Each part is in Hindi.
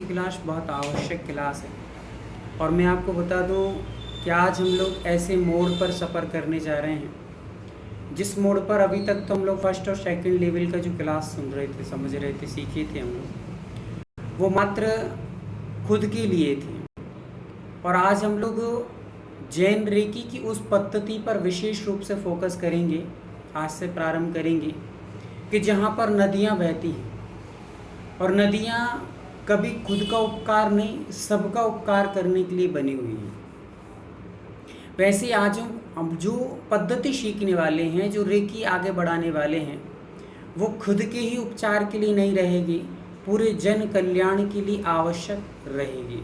क्लास बहुत आवश्यक क्लास है। और मैं आपको बता दूं कि आज हम लोग ऐसे मोड़ पर सफ़र करने जा रहे हैं जिस मोड़ पर अभी तक तो हम लोग फर्स्ट और सेकंड लेवल का जो क्लास सुन रहे थे, समझ रहे थे, सीखे थे हम लोग, वो मात्र खुद के लिए थे। और आज हम लोग जैन रेकी की उस पद्धति पर विशेष रूप से फोकस करेंगे। आज से प्रारंभ करेंगे कि जहाँ पर नदियाँ बहती हैं और नदियाँ कभी खुद का उपकार नहीं, सबका उपकार करने के लिए बनी हुई हैं। वैसे आज हम जो पद्धति सीखने वाले हैं, जो रेकी आगे बढ़ाने वाले हैं, वो खुद के ही उपचार के लिए नहीं रहेगी, पूरे जन कल्याण के लिए आवश्यक रहेगी।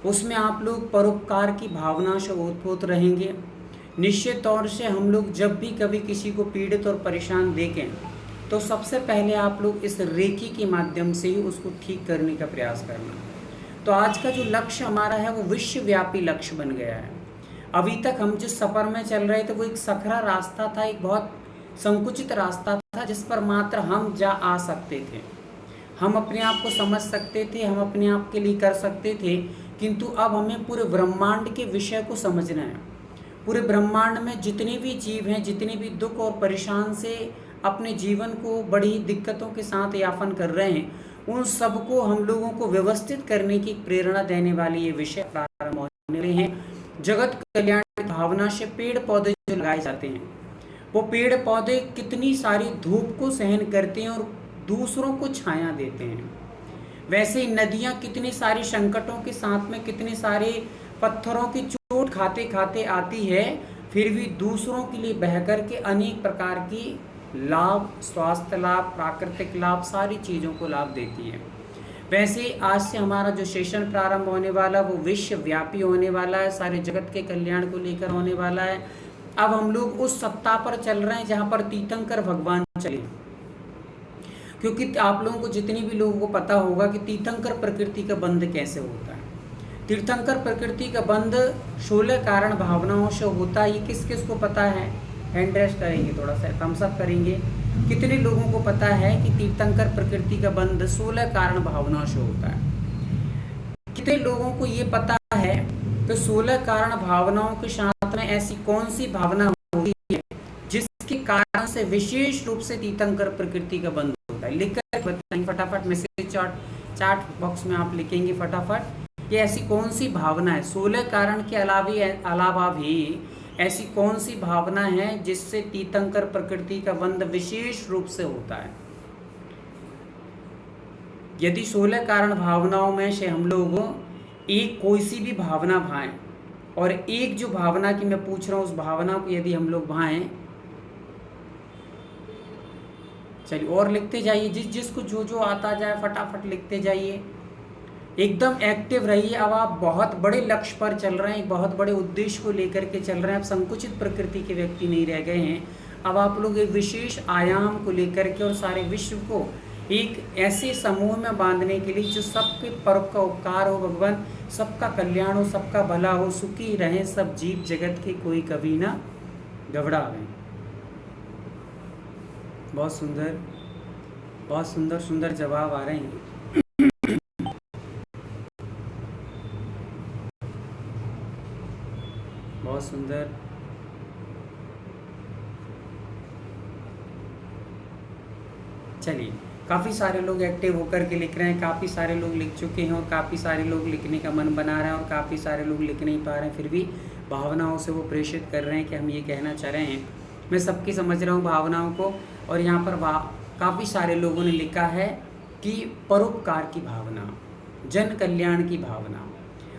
उसमें आप लोग परोपकार की भावना से ओतप्रोत रहेंगे। निश्चित तौर से हम लोग जब भी कभी किसी को पीड़ित और परेशान देखें तो सबसे पहले आप लोग इस रेकी के माध्यम से ही उसको ठीक करने का प्रयास करना। तो आज का जो लक्ष्य हमारा है वो विश्वव्यापी लक्ष्य बन गया है। अभी तक हम जिस सफ़र में चल रहे थे वो एक सखरा रास्ता था, एक बहुत संकुचित रास्ता था जिस पर मात्र हम जा आ सकते थे, हम अपने आप को समझ सकते थे, हम अपने आप के लिए कर सकते थे। किंतु अब हमें पूरे ब्रह्मांड के विषय को समझना है। पूरे ब्रह्मांड में जितने भी जीव हैं, जितने भी दुख और परेशान से अपने जीवन को बड़ी दिक्कतों के साथ यापन कर रहे हैं, उन सबको हम लोगों को व्यवस्थित करने की प्रेरणा देने वाले ये विषय प्रारंभ होने वाले हैं। जगत कल्याण की भावना से पेड़ पौधे जो लगाए जाते हैं, वो पेड़ पौधे कितनी सारी धूप को सहन करते हैं और दूसरों को छाया देते हैं। वैसे ही नदियाँ कितनी सारी संकटों के साथ में, कितने सारे पत्थरों की चोट खाते खाते आती है, फिर भी दूसरों के लिए बहकर के अनेक प्रकार की लाभ, स्वास्थ्य लाभ, प्राकृतिक लाभ, सारी चीज़ों को लाभ देती है। वैसे आज से हमारा जो सेशन प्रारंभ होने वाला वो विश्वव्यापी होने वाला है, सारे जगत के कल्याण को लेकर होने वाला है। अब हम लोग उस सत्ता पर चल रहे हैं जहाँ पर तीर्थंकर भगवान चले, क्योंकि आप लोगों को, जितने भी लोगों को पता होगा कि तीर्थंकर प्रकृति का बंध कैसे होता है। तीर्थंकर प्रकृति का बंध 16 कारण भावनाओं से होता है। ये किस किस को पता है? हैंड रेस्ट करेंगे, थोड़ा सा थम्स अप करेंगे। कितने लोगों को पता है कि तीर्थंकर प्रकृति का बंध 16 कारण भावनाओं से होता है? कितने लोगों को ये पता है कि 16 कारण भावनाओं के साथ में ऐसी कौन सी भावना होती है जिसके कारण से विशेष रूप से तीर्थंकर प्रकृति का बंध होता है? लिखकर बताएंगे फटाफट, मैसेज चार्ट बॉक्स में आप लिखेंगे फटाफट कि ऐसी कौन सी भावना है। 16 कारण के अलावा भी ऐसी कौन सी भावना है जिससे तीर्थंकर प्रकृति का बंध विशेष रूप से होता है? यदि 16 कारण भावनाओं में से हम लोग एक कोई सी भी भावना भाएं, और एक जो भावना की मैं पूछ रहा हूँ उस भावना को यदि हम लोग भाएं, चलिए और लिखते जाइए, जिसको जो जो आता जाए फटाफट लिखते जाइए, एकदम एक्टिव रहिए। अब आप बहुत बड़े लक्ष्य पर चल रहे हैं, एक बहुत बड़े उद्देश्य को लेकर के चल रहे हैं। अब संकुचित प्रकृति के व्यक्ति नहीं रह गए हैं। अब आप लोग एक विशेष आयाम को लेकर के और सारे विश्व को एक ऐसे समूह में बांधने के लिए जो सबके पर्व का उपकार हो, भगवान सबका कल्याण हो, सबका भला हो, सुखी रहें सब जीव जगत के, कोई कभी ना घबराएं। बहुत सुंदर, बहुत सुंदर सुंदर जवाब आ रहे हैं। बहुत सुंदर। चलिए, काफ़ी सारे लोग एक्टिव होकर के लिख रहे हैं, काफ़ी सारे लोग लिख चुके हैं और काफ़ी सारे लोग लिखने का मन बना रहे हैं और काफ़ी सारे लोग लिख नहीं पा रहे हैं, फिर भी भावनाओं से वो प्रेषित कर रहे हैं कि हम ये कहना चाह रहे हैं। मैं सबकी समझ रहा हूँ भावनाओं को। और यहाँ पर काफ़ी सारे लोगों ने लिखा है कि परोपकार की भावना, जन कल्याण की भावना।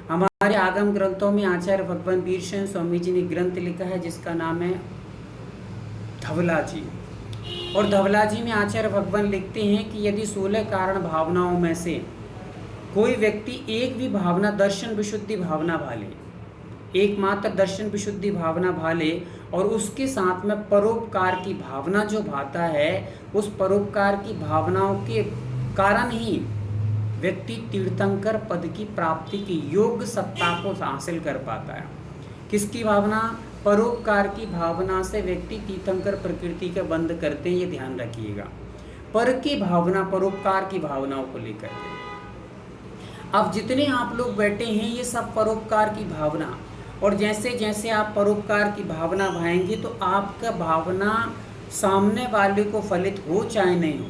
हमारे आगम ग्रंथों में आचार्य भगवान वीरसेन स्वामी जी ने ग्रंथ लिखा है जिसका नाम है धवला जी। और धवला जी में आचार्य भगवान लिखते हैं कि यदि 16 कारण भावनाओं में से कोई व्यक्ति एक भी भावना, दर्शन विशुद्धि भावना भाले, एकमात्र दर्शन विशुद्धि भावना भाले, और उसके साथ में परोपकार की भावना जो भाता है, उस परोपकार की भावनाओं के कारण ही व्यक्ति तीर्थंकर पद की प्राप्ति की योग सत्ता को हासिल कर पाता है। किसकी भावना? परोपकार की भावना से व्यक्ति तीर्थंकर प्रकृति का बंध करते हैं, ये ध्यान रखिएगा। पर की भावना, परोपकार की भावनाओं को लेकर के अब जितने आप लोग बैठे हैं ये सब परोपकार की भावना, और जैसे जैसे आप परोपकार की भावना भाएंगे तो आपका भावना सामने वाले को फलित हो चाहे नहीं हो,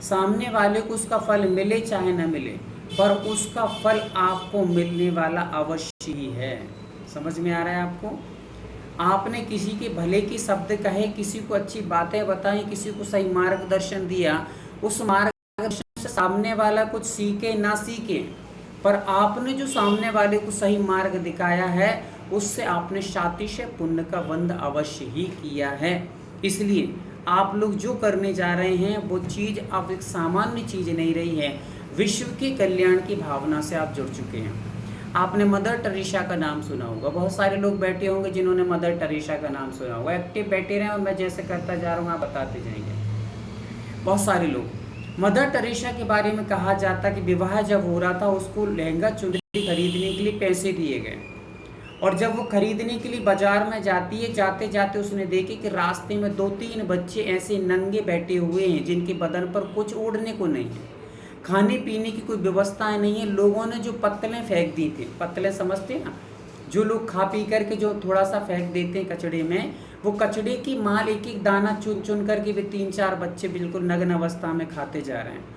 सामने वाले को उसका फल मिले चाहे न मिले, पर उसका फल आपको मिलने वाला अवश्य ही है। समझ में आ रहा है आपको? आपने किसी के भले की शब्द कहे, किसी को अच्छी बातें बताई, किसी को सही मार्गदर्शन दिया, उस मार्गदर्शन से सामने वाला कुछ सीखे ना सीखे, पर आपने जो सामने वाले को सही मार्ग दिखाया है उससे आपने शातिश पुण्य का बंध अवश्य ही किया है। इसलिए आप लोग जो करने जा रहे हैं वो चीज़ अब एक सामान्य चीज़ नहीं रही है, विश्व के कल्याण की भावना से आप जुड़ चुके हैं। आपने मदर टेरेसा का नाम सुना होगा, बहुत सारे लोग बैठे होंगे जिन्होंने मदर टेरेसा का नाम सुना होगा। एक्टिव बैठे रहें और मैं जैसे करता जा रहा हूँ आप बताते जाएंगे। बहुत सारे लोग मदर टेरेसा के बारे में कहा जाता कि विवाह जब हो रहा था उसको लहंगा चुनरी खरीदने के लिए पैसे दिए गए, और जब वो खरीदने के लिए बाजार में जाती है, जाते जाते उसने देखे कि रास्ते में 2-3 बच्चे ऐसे नंगे बैठे हुए हैं जिनके बदन पर कुछ ओढ़ने को नहीं है, खाने पीने की कोई व्यवस्थाएं नहीं है। लोगों ने जो पत्तलें फेंक दी थी, पत्तलें समझते हैं ना, जो लोग खा पी करके जो थोड़ा सा फेंक देते हैं कचड़े में, वो कचड़े की माल एक एक दाना चुन चुन करके वे 3-4 बच्चे बिल्कुल नग्न अवस्था में खाते जा रहे हैं।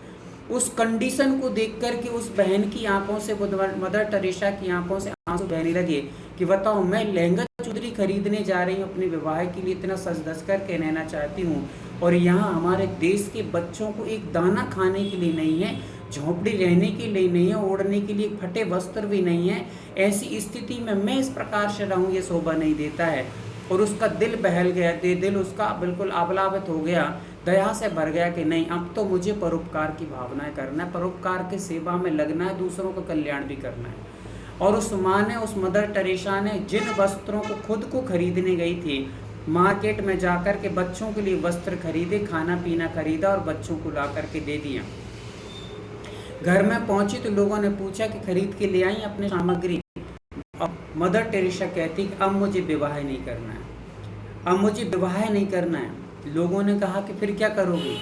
उस कंडीशन को देख करके उस बहन की आंखों से, मदर टेरेसा की आंखों से आंसू बहने लगे कि बताओ, मैं लहंगा चुनरी खरीदने जा रही हूँ अपने विवाह के लिए, इतना सज धज करके रहना चाहती हूँ, और यहाँ हमारे देश के बच्चों को एक दाना खाने के लिए नहीं है, झोंपड़ी रहने के लिए नहीं है, ओढ़ने के लिए फटे वस्त्र भी नहीं है। ऐसी स्थिति में मैं इस प्रकार से रहूँ, ये शोभा नहीं देता है। और उसका दिल बहल गया, दिल उसका बिल्कुल आबलावित हो गया, दया से भर गया कि नहीं, अब तो मुझे परोपकार की भावनाएं करना है, परोपकार की सेवा में लगना है, दूसरों का कल्याण भी करना है। और उस माँ ने, उस मदर टेरेसा ने जिन वस्त्रों को खुद को खरीदने गई थी, मार्केट में जाकर के बच्चों के लिए वस्त्र खरीदे, खाना पीना खरीदा और बच्चों को ला करके दे दिया। घर में पहुंची तो लोगों ने पूछा कि खरीद के ले आई अपनी सामग्री। अब मदर टेरेसा कहती कि अब मुझे विवाह नहीं करना है, अब मुझे विवाह नहीं करना है। लोगों ने कहा कि फिर क्या करोगे?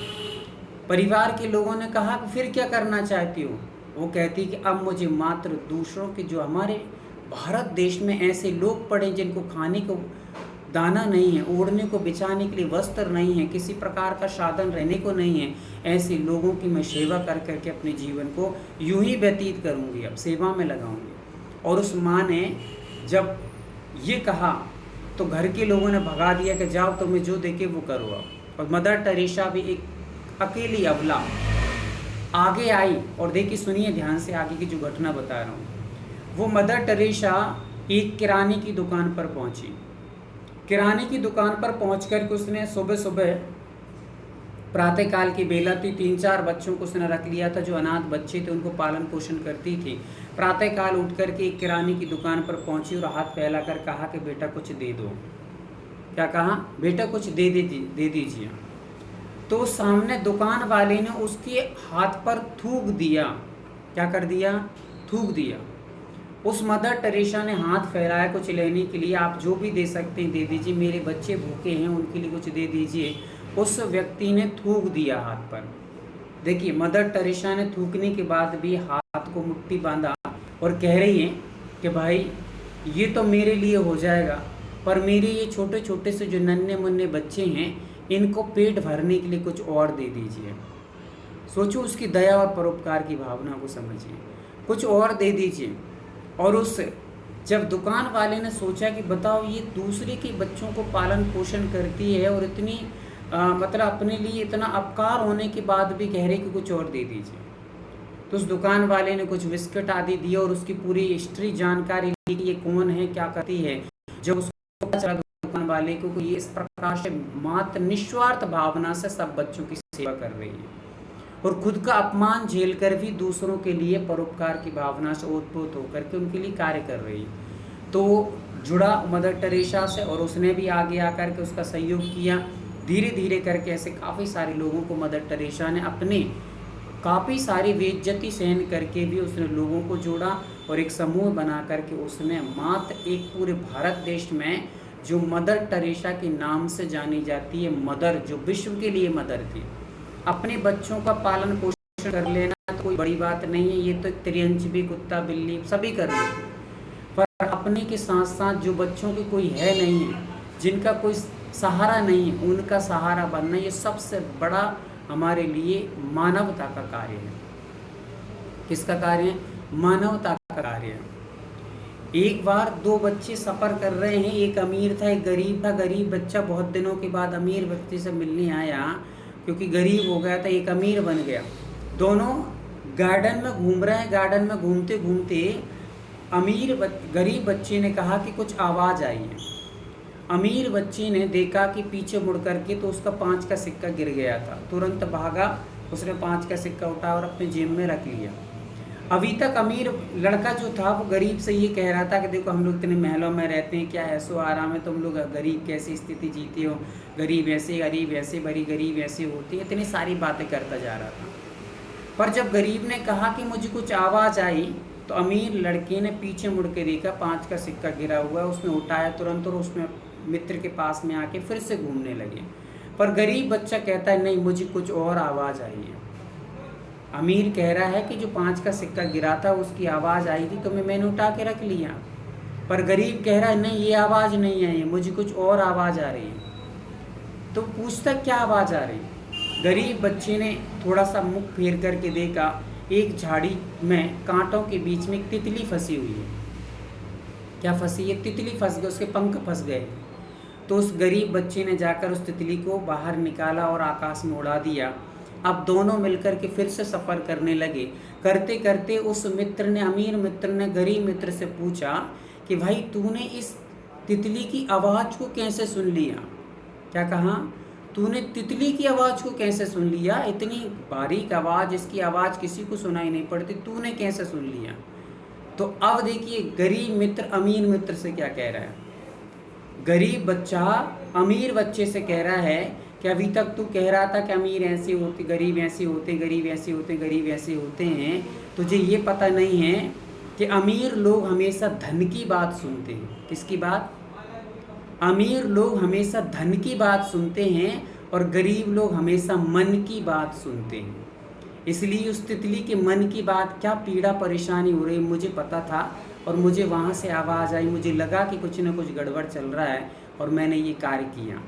परिवार के लोगों ने कहा कि फिर क्या करना चाहती हो? वो कहती कि अब मुझे मात्र दूसरों के, जो हमारे भारत देश में ऐसे लोग पड़े जिनको खाने को दाना नहीं है, ओढ़ने को बिछाने के लिए वस्त्र नहीं है, किसी प्रकार का साधन रहने को नहीं है, ऐसे लोगों की मैं सेवा कर करके अपने जीवन को यूं ही व्यतीत करूंगी, अब सेवा में लगाऊंगी। और उस माँ ने जब ये कहा तो घर के लोगों ने भगा दिया कि जाओ, तुम्हें जो देखे वो करो अब। और मदर टेरेसा भी एक अकेली अबला आगे आई, और देखिए सुनिए ध्यान से आगे की जो घटना बता रहा हूँ। वो मदर टेरेसा एक किराने की दुकान पर पहुंची। किराने की दुकान पर पहुंच कर के उसने सुबह सुबह, प्रातःकाल की बेला थी, 3-4 बच्चों को उसने रख लिया था जो अनाथ बच्चे थे, उनको पालन पोषण करती थी। प्रातःकाल उठ कर के एक किराने की दुकान पर पहुंची और हाथ फैला कर कहा कि बेटा कुछ दे दो। क्या कहा? बेटा कुछ दे दीजिए। तो सामने दुकान वाले ने उसके हाथ पर थूक दिया। क्या कर दिया? थूक दिया। उस मदर टेरेसा ने हाथ फैलाया कुछ लेने के लिए, आप जो भी दे सकते हैं दे दीजिए, मेरे बच्चे भूखे हैं उनके लिए कुछ दे दीजिए। उस व्यक्ति ने थूक दिया हाथ पर। देखिए मदर टेरेसा ने थूकने के बाद भी हाथ को मुट्ठी बांधा और कह रही है कि भाई ये तो मेरे लिए हो जाएगा, पर मेरे ये छोटे छोटे से जो नन्हे मुन्ने बच्चे हैं इनको पेट भरने के लिए कुछ और दे दीजिए। सोचो उसकी दया और परोपकार की भावना को समझिए, कुछ और दे दीजिए। और उस जब दुकान वाले ने सोचा कि बताओ ये दूसरे के बच्चों को पालन पोषण करती है और इतनी मतलब अपने लिए इतना अपकार होने के बाद भी कह रहे कि कुछ और दे दीजिए, तो उस दुकान वाले ने कुछ बिस्किट आदि दिए और उसकी पूरी हिस्ट्री जानकारी ली कि ये कौन है, क्या करती है। जब उसको पता चला दुकान वाले को ये इस प्रकार से मात्र निस्वार्थ भावना से सब बच्चों की सेवा कर रही है और खुद का अपमान झेल कर भी दूसरों के लिए परोपकार की भावना से ओतप्रोत होकर के उनके लिए कार्य कर रही है, तो जुड़ा मदर टेरेसा से और उसने भी आगे आकर के उसका सहयोग किया। धीरे धीरे करके ऐसे काफ़ी सारे लोगों को मदर टेरेसा ने अपने काफ़ी सारी बेइज्जती सहन करके भी उसने लोगों को जोड़ा और एक समूह बना करके उसने मात्र एक पूरे भारत देश में जो मदर टेरेसा के नाम से जानी जाती है, मदर, जो विश्व के लिए मदर थी, अपने बच्चों का पालन पोषण कर लेना तो कोई बड़ी बात नहीं है, ये तो त्रियंच भी कुत्ता बिल्ली सभी कर लेते हैं। पर अपने के साथ साथ जो बच्चों के कोई है नहीं है, जिनका कोई सहारा नहीं है, उनका सहारा बनना ये सबसे बड़ा हमारे लिए मानवता का कार्य है। किसका कार्य है? मानवता का कार्य है। एक बार दो बच्चे सफ़र कर रहे हैं, एक अमीर था एक गरीब था। गरीब बच्चा बहुत दिनों के बाद अमीर व्यक्ति से मिलने आया, क्योंकि गरीब हो गया था, एक अमीर बन गया। दोनों गार्डन में घूम रहे हैं। गार्डन में घूमते घूमते गरीब बच्चे ने कहा कि कुछ आवाज़ आई है। अमीर बच्चे ने देखा कि पीछे मुड़ करके तो उसका 5 का सिक्का गिर गया था। तुरंत भागा, उसने 5 का सिक्का उठा और अपने जेब में रख लिया। अभी तक अमीर लड़का जो था वो गरीब से ये कह रहा था कि देखो हम लोग इतने महलों में रहते हैं, क्या ऐसो आराम है, तुम लोग गरीब कैसी स्थिति जीते हो, गरीब ऐसे बड़ी गरीब ऐसे होती है, इतनी सारी बातें करता जा रहा था। पर जब गरीब ने कहा कि मुझे कुछ आवाज़ आई, तो अमीर लड़के ने पीछे मुड़ के देखा, 5 का सिक्का गिरा हुआ है, उसने उठाया तुरंत और उसमें मित्र के पास में आके फिर से घूमने लगे। पर गरीब बच्चा कहता है नहीं, मुझे कुछ और आवाज़ आई है। अमीर कह रहा है कि जो 5 का सिक्का गिरा था उसकी आवाज़ आई थी तो मैंने उठा के रख लिया। पर गरीब कह रहा है नहीं, ये आवाज़ नहीं आई है, मुझे कुछ और आवाज़ आ रही है। तो पूछता क्या आवाज़ आ रही? गरीब बच्चे ने थोड़ा सा मुख फेर करके देखा, एक झाड़ी में कांटों के बीच में एक तितली फंसी हुई है। क्या फंसी है? तितली फंस गई, उसके पंख फंस गए। तो उस गरीब बच्चे ने जाकर उस तितली को बाहर निकाला और आकाश में उड़ा दिया। अब दोनों मिलकर के फिर से सफ़र करने लगे। करते करते उस मित्र ने, अमीर मित्र ने गरीब मित्र से पूछा कि भाई तूने इस तितली की आवाज़ को कैसे सुन लिया? क्या कहा? तूने तितली की आवाज़ को कैसे सुन लिया? इतनी बारीक आवाज़, इसकी आवाज़ किसी को सुनाई नहीं पड़ती, तूने कैसे सुन लिया? तो अब देखिए गरीब मित्र अमीर मित्र से क्या कह रहा है। गरीब बच्चा अमीर बच्चे से कह रहा है कि अभी तक तू कह रहा था कि अमीर ऐसे होते, गरीब ऐसे होते, गरीब ऐसे होते, गरीब ऐसे होते हैं, तुझे ये पता नहीं है कि अमीर लोग हमेशा धन की बात सुनते हैं। किसकी बात? अमीर लोग हमेशा धन की बात सुनते हैं और गरीब लोग हमेशा मन की बात सुनते हैं। इसलिए उस तितली के मन की बात, क्या पीड़ा परेशानी हो रही मुझे पता था, और मुझे वहाँ से आवाज़ आई, मुझे लगा कि कुछ न कुछ गड़बड़ चल रहा है और मैंने ये कार्य किया।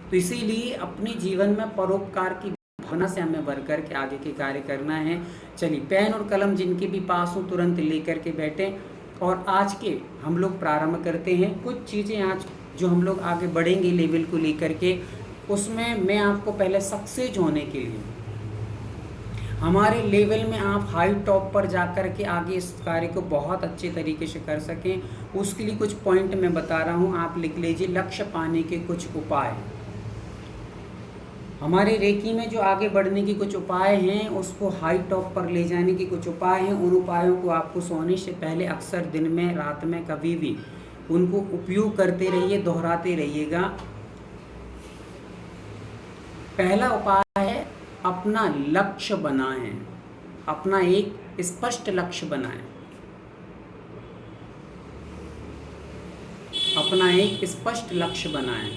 तो इसीलिए अपने जीवन में परोपकार की भावना से हमें भर कर के आगे के कार्य करना है। चलिए पेन और कलम जिनके भी पास हो तुरंत लेकर के बैठें और आज के हम लोग प्रारंभ करते हैं। कुछ चीज़ें आज जो हम लोग आगे बढ़ेंगे लेवल को लेकर के, उसमें मैं आपको पहले सक्सेस होने के लिए, हमारे लेवल में आप हाई टॉप पर जाकर के आगे इस कार्य को बहुत अच्छे तरीके से कर सकें, उसके लिए कुछ पॉइंट मैं बता रहा हूँ, आप लिख लीजिए। लक्ष्य पाने के कुछ उपाय, हमारे रेकी में जो आगे बढ़ने के कुछ उपाय हैं, उसको हाई टॉप पर ले जाने के कुछ उपाय हैं। उन उपायों को आपको सोने से पहले अक्सर दिन में, रात में, कभी भी उनको उपयोग करते रहिए, दोहराते रहिएगा। पहला उपाय है अपना लक्ष्य बनाएं, अपना एक स्पष्ट लक्ष्य बनाएं, अपना एक स्पष्ट लक्ष्य बनाएं।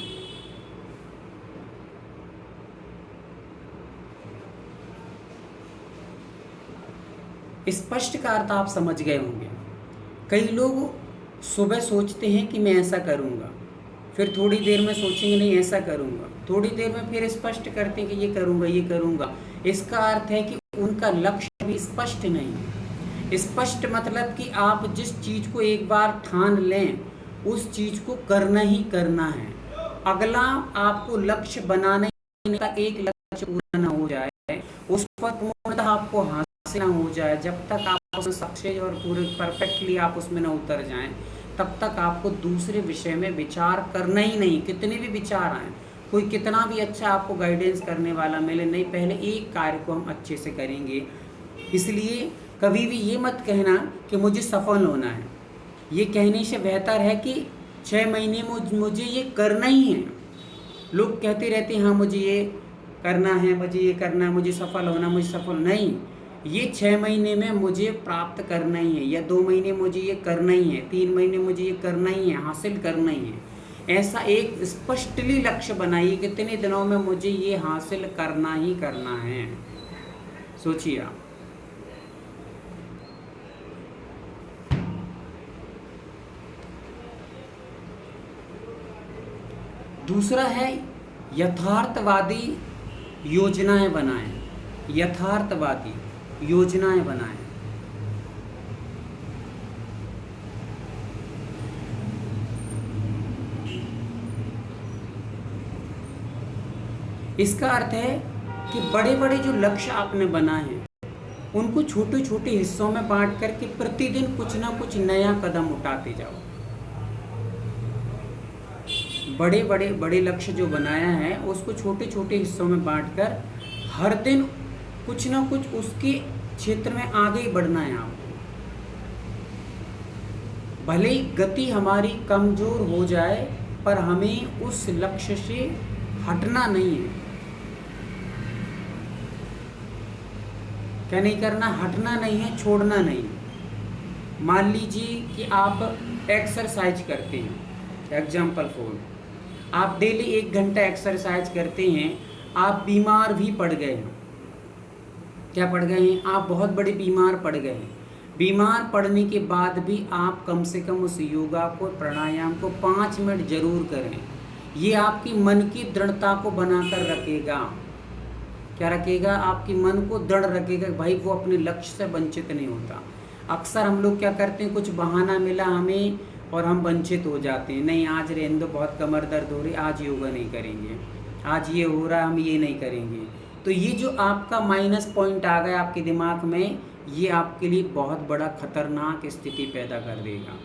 स्पष्ट का अर्थ आप समझ गए होंगे। कई लोग सुबह सोचते हैं कि मैं ऐसा करूंगा, फिर थोड़ी देर में सोचेंगे नहीं ऐसा करूंगा, थोड़ी देर में फिर स्पष्ट करते हैं कि ये करूंगा ये करूंगा। इसका अर्थ है कि उनका लक्ष्य भी स्पष्ट नहीं है। स्पष्ट मतलब कि आप जिस चीज़ को एक बार ठान लें उस चीज़ को करना ही करना है। अगला आपको लक्ष्य बनाने का एक लक्ष्य पूरा ना हो जाए, उस पर पूर्णतः आपको हासिल ना हो जाए, जब तक आप उसमें सक्सेस और पूरे परफेक्टली आप उसमें ना उतर जाएं, तब तक आपको दूसरे विषय में विचार करना ही नहीं। कितने भी विचार आए, कोई कितना भी अच्छा आपको गाइडेंस करने वाला मिले, नहीं, पहले एक कार्य को हम अच्छे से करेंगे। इसलिए कभी भी ये मत कहना कि मुझे सफल होना है। ये कहने से बेहतर है कि 6 महीने में मुझे ये करना ही है। लोग कहते रहते हैं हाँ मुझे ये करना है, मुझे ये करना है, मुझे सफल होना, मुझे सफल नहीं, ये 6 महीने में मुझे प्राप्त करना ही है, या 2 महीने मुझे ये करना ही है, 3 महीने मुझे ये करना ही है, हासिल करना ही है। ऐसा एक स्पष्टली लक्ष्य बनाइए, कितने दिनों में मुझे ये हासिल करना ही करना है। सोचिए आप। दूसरा है यथार्थवादी योजनाएं बनाएं, यथार्थवादी योजनाएं बनाएं। इसका अर्थ है कि बड़े बड़े जो लक्ष्य आपने बनाए हैं उनको छोटे छोटे हिस्सों में बांट करके प्रतिदिन कुछ ना कुछ नया कदम उठाते जाओ। बड़े लक्ष्य जो बनाया है उसको छोटे छोटे हिस्सों में बांटकर हर दिन कुछ ना कुछ उसके क्षेत्र में आगे ही बढ़ना है आपको। भले ही गति हमारी कमजोर हो जाए पर हमें उस लक्ष्य से हटना नहीं है। क्या नहीं करना? हटना नहीं है, छोड़ना नहीं है। मान लीजिए कि आप एक्सरसाइज करते हैं, एग्जाम्पल फॉर आप डेली 1 घंटा एक्सरसाइज करते हैं, आप बीमार भी पड़ गए हैं। क्या पड़ गए हैं? आप बहुत बड़े बीमार पड़ गए हैं। बीमार पड़ने के बाद भी आप कम से कम उस योगा को, प्राणायाम को 5 मिनट जरूर करें। ये आपकी मन की दृढ़ता को बनाकर रखेगा। क्या रखेगा? आपकी मन को दृढ़ रखेगा। भाई वो अपने लक्ष्य से वंचित नहीं होता। अक्सर हम लोग क्या करते हैं, कुछ बहाना मिला हमें और हम वंचित हो जाते हैं। नहीं, आज रहने दो, बहुत कमर दर्द हो रही, आज योगा नहीं करेंगे, आज ये हो रहा है, हम ये नहीं करेंगे। तो ये जो आपका माइनस पॉइंट आ गया आपके दिमाग में, ये आपके लिए बहुत बड़ा खतरनाक स्थिति पैदा कर देगा।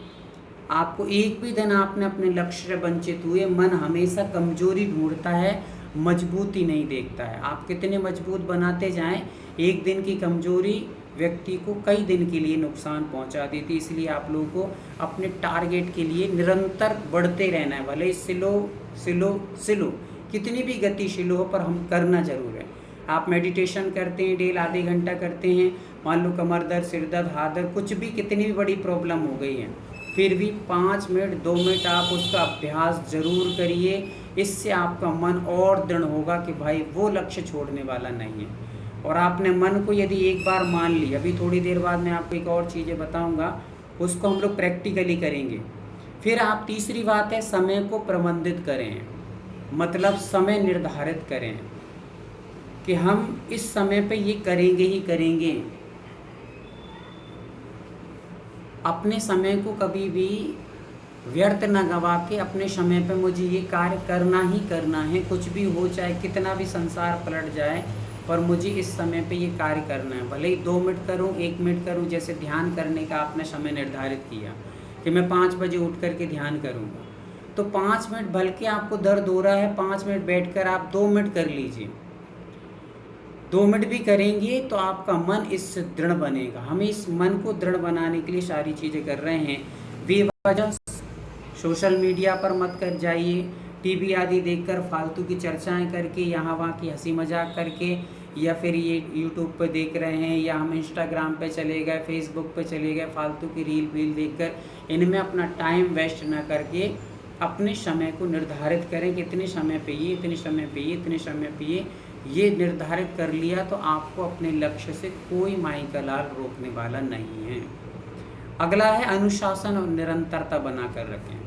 आपको एक भी दिन आपने अपने लक्ष्य से वंचित हुए, मन हमेशा कमजोरी ढूंढता है, मजबूती नहीं देखता है। आप कितने मजबूत बनाते जाएं, एक दिन की कमजोरी व्यक्ति को कई दिन के लिए नुकसान पहुंचा देती। इसलिए आप लोगों को अपने टारगेट के लिए निरंतर बढ़ते रहना है। भले स्लो कितनी भी गतिशील हो, पर हम करना जरूर है। आप मेडिटेशन करते हैं, डेली आधे घंटा करते हैं, मान लो कमर दर्द, सिर दर्द, हाथ दर्द, कुछ भी कितनी भी बड़ी प्रॉब्लम हो गई है, फिर भी 5 मिनट 2 मिनट आप उसका अभ्यास ज़रूर करिए। इससे आपका मन और दृढ़ होगा कि भाई वो लक्ष्य छोड़ने वाला नहीं है। और आपने मन को यदि एक बार मान लिया, अभी थोड़ी देर बाद मैं आपको एक और चीज़ें बताऊंगा, उसको हम लोग प्रैक्टिकली करेंगे। फिर आप तीसरी बात है, समय को प्रबंधित करें, मतलब समय निर्धारित करें कि हम इस समय पे ये करेंगे ही करेंगे। अपने समय को कभी भी व्यर्थ न गवा के अपने समय पे मुझे ये कार्य करना ही करना है, कुछ भी हो, चाहे कितना भी संसार पलट जाए, पर मुझे इस समय पे ये कार्य करना है। भले ही 2 मिनट करूँ, 1 मिनट करूँ। जैसे ध्यान करने का आपने समय निर्धारित किया कि मैं 5 बजे उठ करके ध्यान करूँगा, तो 5 मिनट, बल्कि आपको दर्द हो रहा है, 5 मिनट बैठकर आप 2 मिनट कर लीजिए। 2 मिनट भी करेंगे तो आपका मन इससे दृढ़ बनेगा। हम इस मन को दृढ़ बनाने के लिए सारी चीज़ें कर रहे हैं। बेवजह सोशल मीडिया पर मत कर जाइए, टीवी आदि देखकर फालतू की चर्चाएं करके, यहाँ वहाँ की हंसी मजाक करके, या फिर ये यूट्यूब पे देख रहे हैं, या हम इंस्टाग्राम पे चले गए, फेसबुक पे चले गए, फालतू की रील देखकर इनमें अपना टाइम वेस्ट ना करके अपने समय को निर्धारित करें कि इतने समय पे ये, इतने समय पे ये, इतने समय पे ये निर्धारित कर लिया तो आपको अपने लक्ष्य से कोई माई का लाल रोकने वाला नहीं है। अगला है अनुशासन और निरंतरता बना कर रखें।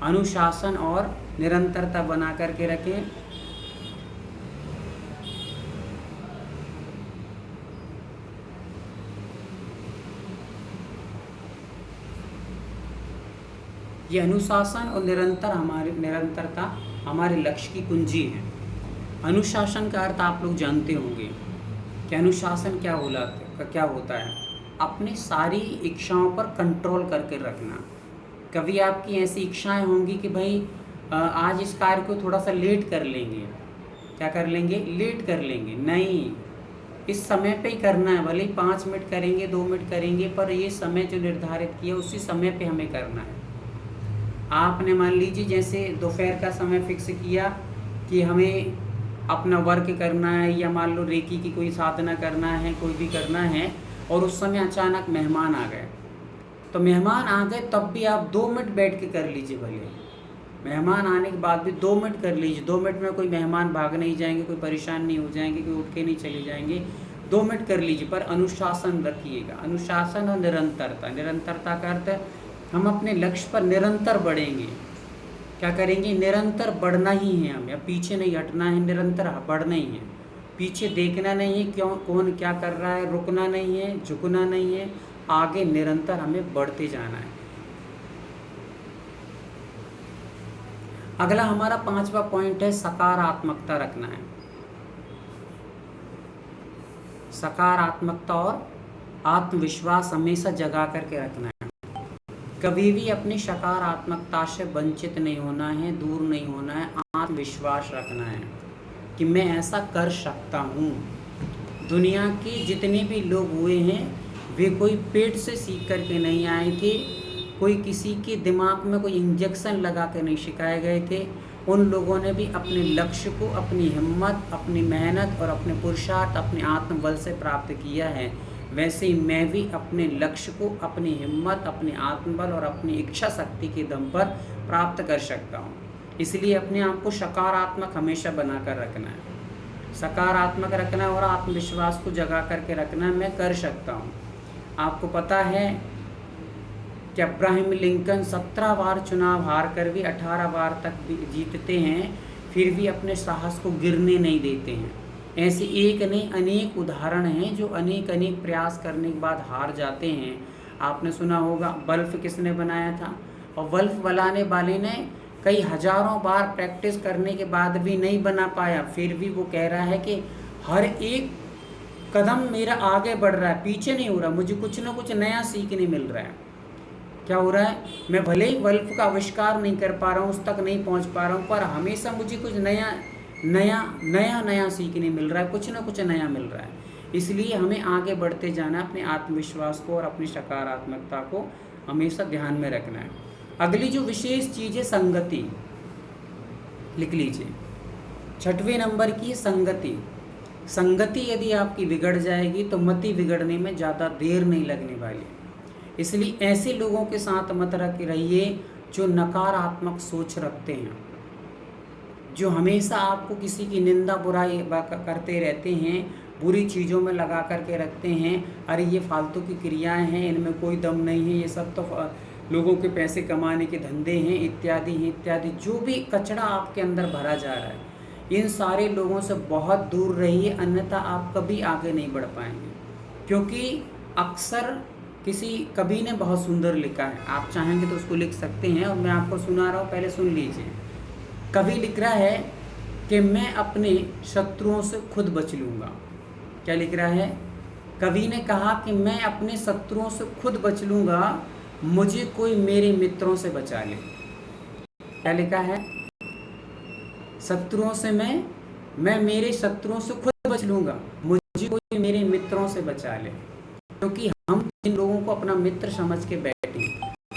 अनुशासन और निरंतरता बना करके रखें। ये अनुशासन और निरंतरता हमारे लक्ष्य की कुंजी है। अनुशासन का अर्थ आप लोग जानते होंगे कि अनुशासन क्या होता है। अपनी सारी इच्छाओं पर कंट्रोल करके रखना। कभी आपकी ऐसी इच्छाएं होंगी कि भाई आज इस कार्य को थोड़ा सा लेट कर लेंगे। क्या कर लेंगे? लेट कर लेंगे। नहीं, इस समय पे ही करना है। भले ही 5 मिनट करेंगे, 2 मिनट करेंगे, पर ये समय जो निर्धारित किया उसी समय पे हमें करना है। आपने मान लीजिए जैसे दोपहर का समय फिक्स किया कि हमें अपना वर्क करना है, या मान लो रेकी की कोई साधना करना है, कोई भी करना है, और उस समय अचानक मेहमान आ गए, तो मेहमान आ गए तब भी आप 2 मिनट बैठ के कर लीजिए। भले मेहमान आने के बाद भी 2 मिनट कर लीजिए। 2 मिनट में कोई मेहमान भाग नहीं जाएंगे, कोई परेशान नहीं हो जाएंगे, कोई उठ के नहीं चले जाएंगे। 2 मिनट कर लीजिए, पर अनुशासन रखिएगा। अनुशासन और निरंतरता। निरंतरता का अर्थ है हम अपने लक्ष्य पर निरंतर बढ़ेंगे। क्या करेंगे, निरंतर बढ़ना ही है हमें, अब पीछे नहीं हटना है, निरंतर बढ़ना ही है, पीछे देखना नहीं है क्यों कौन क्या कर रहा है, रुकना नहीं है, झुकना नहीं है, आगे निरंतर हमें बढ़ते जाना है। अगला हमारा 5वां पॉइंट है सकारात्मकता रखना है। सकारात्मकता और आत्मविश्वास हमेशा जगा करके रखना है। कभी भी अपनी सकारात्मकता से वंचित नहीं होना है, दूर नहीं होना है, आत्मविश्वास रखना है कि मैं ऐसा कर सकता हूँ। दुनिया के जितने भी लोग हुए हैं वे कोई पेट से सीख करके नहीं आए थे, कोई किसी के दिमाग में कोई इंजेक्शन लगा कर नहीं सिखाए गए थे। उन लोगों ने भी अपने लक्ष्य को अपनी हिम्मत, अपनी मेहनत और अपने पुरुषार्थ, अपने आत्मबल से प्राप्त किया है। वैसे ही मैं भी अपने लक्ष्य को अपनी हिम्मत, अपने आत्मबल और अपनी इच्छा शक्ति के दम पर प्राप्त कर सकता हूँ। इसलिए अपने आप को सकारात्मक हमेशा बना कर रखना है, सकारात्मक रखना है और आत्मविश्वास को जगा करके रखना है, मैं कर सकता हूँ। आपको पता है कि अब्राहम लिंकन 17 बार चुनाव हार कर भी 18 बार तक भी जीतते हैं, फिर भी अपने साहस को गिरने नहीं देते हैं। ऐसे एक नहीं अनेक उदाहरण हैं जो अनेक प्रयास करने के बाद हार जाते हैं। आपने सुना होगा बल्ब किसने बनाया था, और बल्ब बनाने वाले ने कई हजारों बार प्रैक्टिस करने के बाद भी नहीं बना पाया, फिर भी वो कह रहा है कि हर एक कदम मेरा आगे बढ़ रहा है, पीछे नहीं हो रहा, मुझे कुछ ना कुछ नया सीखने मिल रहा है। क्या हो रहा है, मैं भले ही बल्ब का आविष्कार नहीं कर पा रहा हूँ, उस तक नहीं पहुँच पा रहा हूँ, पर हमेशा मुझे कुछ नया सीखने मिल रहा है, कुछ ना कुछ नया मिल रहा है। इसलिए हमें आगे बढ़ते जाना, अपने आत्मविश्वास को और अपनी सकारात्मकता को हमेशा ध्यान में रखना है। अगली जो विशेष चीज़ है संगति, लिख लीजिए, 6वें नंबर की संगति। संगति यदि आपकी बिगड़ जाएगी तो मति बिगड़ने में ज़्यादा देर नहीं लगने वाली। इसलिए ऐसे लोगों के साथ मत रहिए जो नकारात्मक सोच रखते हैं, जो हमेशा आपको किसी की निंदा बुराई करते रहते हैं, बुरी चीज़ों में लगा करके रखते हैं, अरे ये फालतू की क्रियाएं हैं, इनमें कोई दम नहीं है, ये सब तो लोगों के पैसे कमाने के धंधे हैं, इत्यादि जो भी कचरा आपके अंदर भरा जा रहा है, इन सारे लोगों से बहुत दूर रहिए, अन्यथा आप कभी आगे नहीं बढ़ पाएंगे। क्योंकि अक्सर किसी कवि ने बहुत सुंदर लिखा है, आप चाहेंगे तो उसको लिख सकते हैं, और मैं आपको सुना रहा हूँ, पहले सुन लीजिए। कवि लिख रहा है कि मैं अपने शत्रुओं से खुद बच लूँगा। क्या लिख रहा है, कवि ने कहा कि मैं अपने शत्रुओं से खुद बच लूँगा, मुझे कोई मेरे मित्रों से बचा ले। क्या लिखा है, शत्रुओं से मैं मेरे शत्रुओं से खुद बच लूँगा, मुझे कोई मेरे मित्रों से बचा ले। क्योंकि हम जिन लोगों को अपना मित्र समझ के बैठे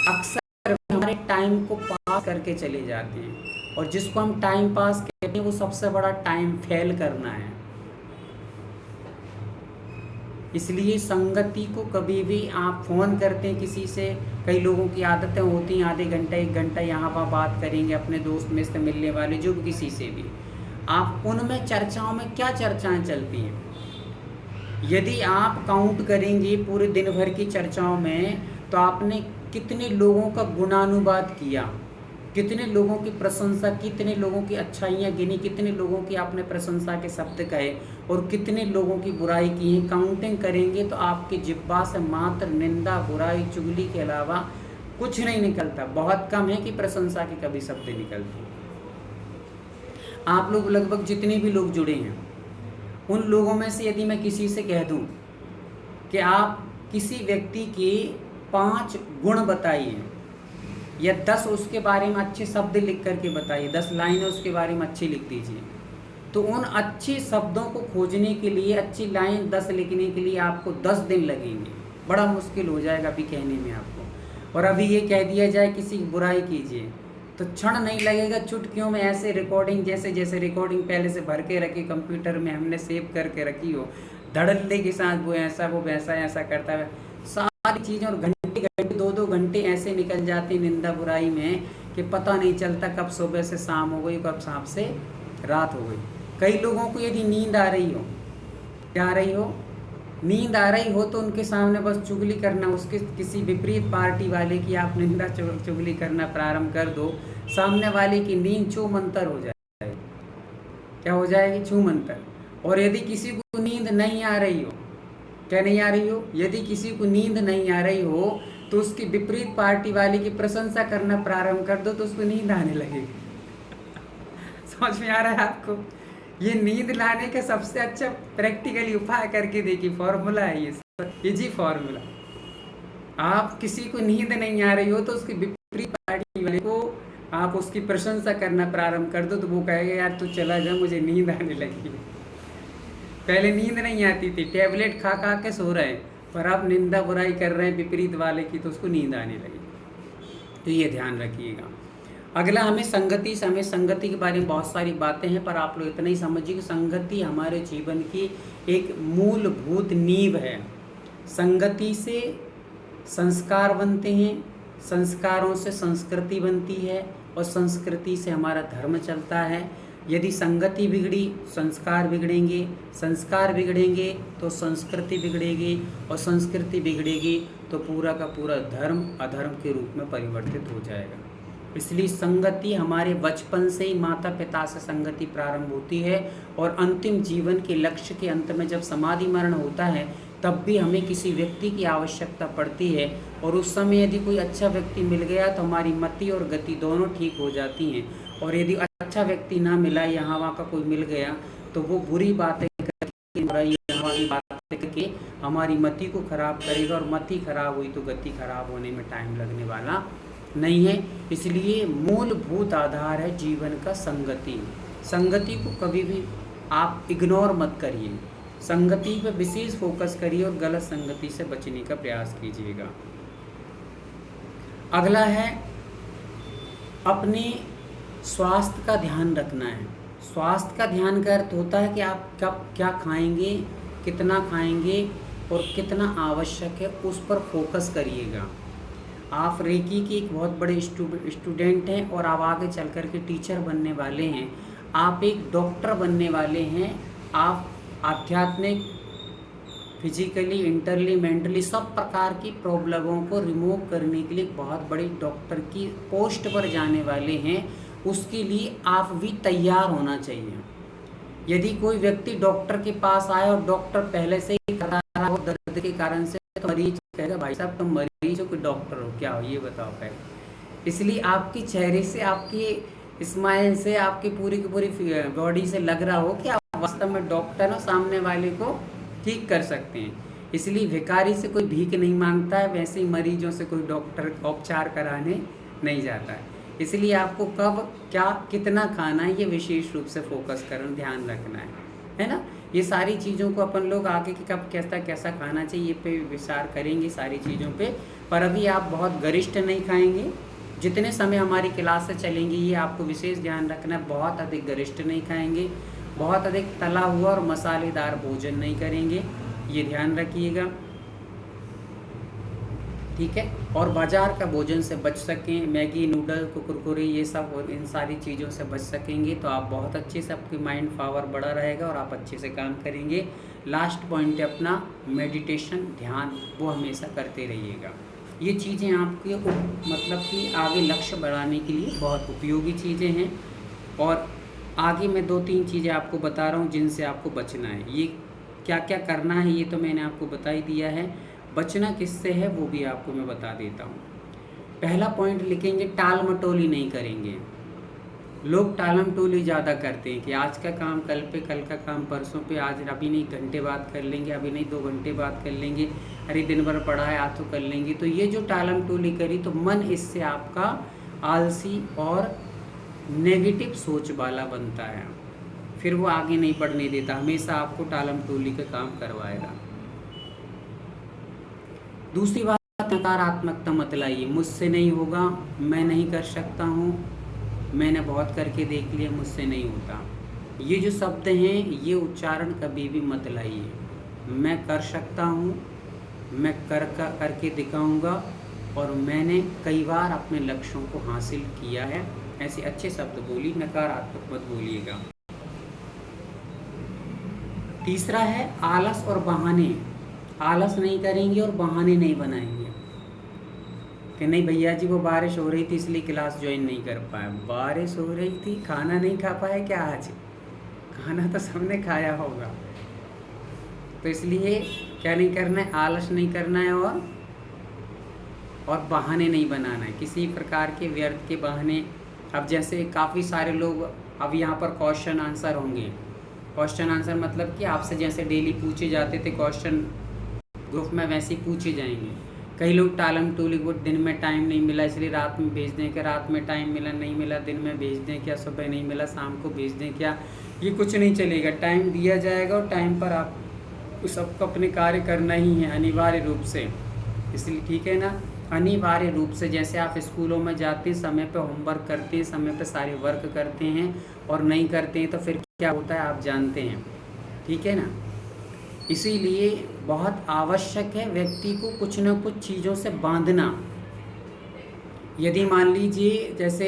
अक्सर हमारे टाइम को पास करके चले जाते हैं, और जिसको हम टाइम पास कहते हैं वो सबसे बड़ा टाइम फेल करना है। इसलिए संगति को कभी भी आप फ़ोन करते हैं किसी से, कई लोगों की आदतें होती हैं आधे घंटा 1 घंटा यहाँ वहाँ बात करेंगे अपने दोस्त में से मिलने वाले, जो भी किसी से भी, आप उनमें चर्चाओं में क्या चर्चाएं चलती हैं, यदि आप काउंट करेंगे पूरे दिन भर की चर्चाओं में, तो आपने कितने लोगों का गुणानुवाद किया, कितने लोगों की प्रशंसा, कितने लोगों की अच्छाइयाँ गिनी, कितने लोगों की आपने प्रशंसा के शब्द कहे, और कितने लोगों की बुराई की है। काउंटिंग करेंगे तो आपकी जिब्बा से मात्र निंदा, बुराई, चुगली के अलावा कुछ नहीं निकलता। बहुत कम है कि प्रशंसा के कभी शब्द निकलते। आप लोग लगभग जितने भी लोग जुड़े हैं, उन लोगों में से यदि मैं किसी से कह दूं कि आप किसी व्यक्ति के 5 गुण बताइए, या 10 उसके बारे में अच्छे शब्द लिख करके बताइए, 10 लाइनें उसके बारे में अच्छी लिख दीजिए, तो उन अच्छे शब्दों को खोजने के लिए, अच्छी लाइन 10 लिखने के लिए आपको 10 दिन लगेंगे। बड़ा मुश्किल हो जाएगा अभी कहने में आपको। और अभी ये कह दिया जाए किसी की बुराई कीजिए तो क्षण नहीं लगेगा, चुटकियों में ऐसे रिकॉर्डिंग, जैसे रिकॉर्डिंग पहले से भर के रखी कंप्यूटर में, हमने सेव करके रखी हो, धड़ल्ले के साथ वो ऐसा वो वैसा ऐसा करता है, सारी चीज़ें, और घंटे 2-2 घंटे ऐसे निकल जाते निंदा बुराई में कि पता नहीं चलता कब सुबह से शाम हो गई, कब शाम से रात हो गई। कई लोगों को यदि नींद आ रही हो, क्या आ रही हो, नींद आ रही हो तो उनके सामने बस चुगली करना, उसके किसी विपरीत पार्टी वाले की आप निंदा चुगली करना प्रारंभ कर दो, सामने वाले की नींद छूमंतर हो जाएगी। क्या हो जाएगी? छूमंतर। और यदि किसी को नींद नहीं आ रही हो, क्या नहीं आ रही हो, यदि किसी को नींद नहीं आ रही हो तो उसकी विपरीत पार्टी वाले की प्रशंसा करना प्रारंभ कर दो तो उसको नींद आने लगेगी। समझ में आ रहा है आपको? ये नींद लाने का सबसे अच्छा प्रैक्टिकली उपाय करके देखिए, फॉर्मूला है ये, इजी फॉर्मूला। आप किसी को नींद नहीं आ रही हो तो उसकी विपरीत पार्टी वाले को आप उसकी प्रशंसा करना प्रारंभ कर दो तो वो कहेगा यार तू चला जा, मुझे नींद आने लगी है। पहले नींद नहीं आती थी, टैबलेट खा खा के सो रहे हैं, पर आप निंदा बुराई कर रहे हैं विपरीत वाले की तो उसको नींद आने लगी। तो ये ध्यान रखिएगा। अगला हमें संगति के बारे में बहुत सारी बातें हैं, पर आप लोग इतना ही समझिए कि संगति हमारे जीवन की एक मूलभूत नींव है। संगति से संस्कार बनते हैं, संस्कारों से संस्कृति बनती है और संस्कृति से हमारा धर्म चलता है। यदि संगति बिगड़ी, संस्कार बिगड़ेंगे, संस्कार बिगड़ेंगे तो संस्कृति बिगड़ेगी, और संस्कृति बिगड़ेगी तो पूरा का पूरा धर्म अधर्म के रूप में परिवर्तित हो जाएगा। इसलिए संगति हमारे बचपन से ही माता पिता से संगति प्रारंभ होती है, और अंतिम जीवन के लक्ष्य के अंत में जब समाधि मरण होता है तब भी हमें किसी व्यक्ति की आवश्यकता पड़ती है, और उस समय यदि कोई अच्छा व्यक्ति मिल गया तो हमारी मति और गति दोनों ठीक हो जाती हैं, और यदि अच्छा व्यक्ति ना मिला, यहाँ वहाँ का कोई मिल गया तो वो बुरी बातें करके बातें करके हमारी मति को खराब करेगा, और मति खराब हुई तो गति खराब होने में टाइम लगने वाला नहीं है। इसलिए मूलभूत आधार है जीवन का संगति। संगति को कभी भी आप इग्नोर मत करिए, संगति पर विशेष फोकस करिए और गलत संगति से बचने का प्रयास कीजिएगा। अगला है अपने स्वास्थ्य का ध्यान रखना है। स्वास्थ्य का ध्यान का अर्थ होता है कि आप कब क्या खाएंगे, कितना खाएंगे और कितना आवश्यक है, उस पर फोकस करिएगा। आप रेकी की एक बहुत बड़े स्टूडेंट हैं और आप आगे चल कर के टीचर बनने वाले हैं, आप एक डॉक्टर बनने वाले हैं। आप आध्यात्मिक, फिजिकली, इंटरली, मेंटली सब प्रकार की प्रॉब्लमों को रिमूव करने के लिए बहुत बड़ी डॉक्टर की पोस्ट पर जाने वाले हैं। उसके लिए आप भी तैयार होना चाहिए। यदि कोई व्यक्ति डॉक्टर के पास आए और डॉक्टर पहले से ही करा रहा हो दर्द के कारण से, तो मरीज कहेगा भाई साहब तुम मरीज हो कि डॉक्टर हो, क्या हो ये बताओ पहले। इसलिए आपके चेहरे से, आपकी स्माइल से, आपकी पूरी की पूरी बॉडी से लग रहा हो कि आप वास्तव में डॉक्टर हो, सामने वाले को ठीक कर सकते हैं। इसलिए भिखारी से कोई भीख नहीं मांगता है, वैसे ही मरीजों से कोई डॉक्टर उपचार कराने नहीं जाता है। इसलिए आपको कब क्या कितना खाना है ये विशेष रूप से फोकस करना, ध्यान रखना है ना। ये सारी चीज़ों को अपन लोग आगे कि कब कैसा खाना चाहिए पे विचार करेंगे सारी चीज़ों पे। पर अभी आप बहुत गरिष्ठ नहीं खाएंगे, जितने समय हमारी क्लासें चलेंगी ये आपको विशेष ध्यान रखना है। बहुत अधिक गरिष्ठ नहीं खाएंगे, बहुत अधिक तला हुआ और मसालेदार भोजन नहीं करेंगे, ये ध्यान रखिएगा, ठीक है। और बाज़ार का भोजन से बच सकें, मैगी, नूडल, कुरकुरे, ये सब, और इन सारी चीज़ों से बच सकेंगे तो आप बहुत अच्छे से, आपकी माइंड पावर बढ़ा रहेगा और आप अच्छे से काम करेंगे। लास्ट पॉइंट है अपना मेडिटेशन, ध्यान, वो हमेशा करते रहिएगा। ये चीज़ें आपके मतलब कि आगे लक्ष्य बढ़ाने के लिए बहुत उपयोगी चीज़ें हैं। और आगे मैं 2-3 चीज़ें आपको बता रहा हूँ जिनसे आपको बचना है। ये क्या क्या करना है ये तो मैंने आपको बता ही दिया है, बचना किससे है वो भी आपको मैं बता देता हूँ। पहला पॉइंट लिखेंगे, टाल मटोली नहीं करेंगे। लोग टालम टोली ज़्यादा करते हैं कि आज का काम कल पे, कल का काम परसों पे, आज अभी नहीं घंटे बाद कर लेंगे, अभी नहीं 2 घंटे बाद कर लेंगे, अरे दिन भर पढ़ा है आज तो कर लेंगे। तो ये जो टालम टोली करी तो मन इससे आपका आलसी और नेगेटिव सोच वाला बनता है, फिर वो आगे नहीं बढ़ने देता, हमेशा आपको टालम टोली का काम करवाएगा। दूसरी बात, नकारात्मकता मत लाइए, मुझसे नहीं होगा, मैं नहीं कर सकता हूँ, मैंने बहुत करके देख लिया, मुझसे नहीं होता। ये जो शब्द हैं ये उच्चारण कभी भी मत लाइए। मैं कर सकता हूँ, मैं करके दिखाऊंगा, और मैंने कई बार अपने लक्ष्यों को हासिल किया है, ऐसे अच्छे शब्द बोलिए, नकारात्मक मत बोलिएगा। तीसरा है आलस और बहाने। आलस नहीं करेंगे और बहाने नहीं बनाएंगे कि नहीं भैया जी वो बारिश हो रही थी इसलिए क्लास ज्वाइन नहीं कर पाया। बारिश हो रही थी, खाना नहीं खा पाए क्या आज? खाना तो सबने खाया होगा। तो इसलिए क्या नहीं करना है, आलस नहीं करना है और बहाने नहीं बनाना है, किसी प्रकार के व्यर्थ के बहाने। अब जैसे काफ़ी सारे लोग अब यहाँ पर क्वेश्चन आंसर होंगे। क्वेश्चन आंसर मतलब कि आपसे जैसे डेली पूछे जाते थे क्वेश्चन ग्रुप में, वैसे ही पूछे जाएंगे। कई लोग टालम टूली, वो दिन में टाइम नहीं मिला इसलिए रात में भेज दें क्या, रात में टाइम मिला नहीं मिला दिन में भेज दें क्या, सुबह नहीं मिला शाम को भेज दें क्या। ये कुछ नहीं चलेगा, टाइम दिया जाएगा और टाइम पर आप सबको अपने कार्य करना ही है अनिवार्य रूप से। इसलिए ठीक है ना, अनिवार्य रूप से। जैसे आप स्कूलों में जाते हैं, समय पे होमवर्क करते हैं, समय पे सारे वर्क करते हैं, और नहीं करते हैं तो फिर क्या होता है आप जानते हैं, ठीक है ना। इसीलिए बहुत आवश्यक है व्यक्ति को कुछ न कुछ चीज़ों से बांधना। यदि मान लीजिए जैसे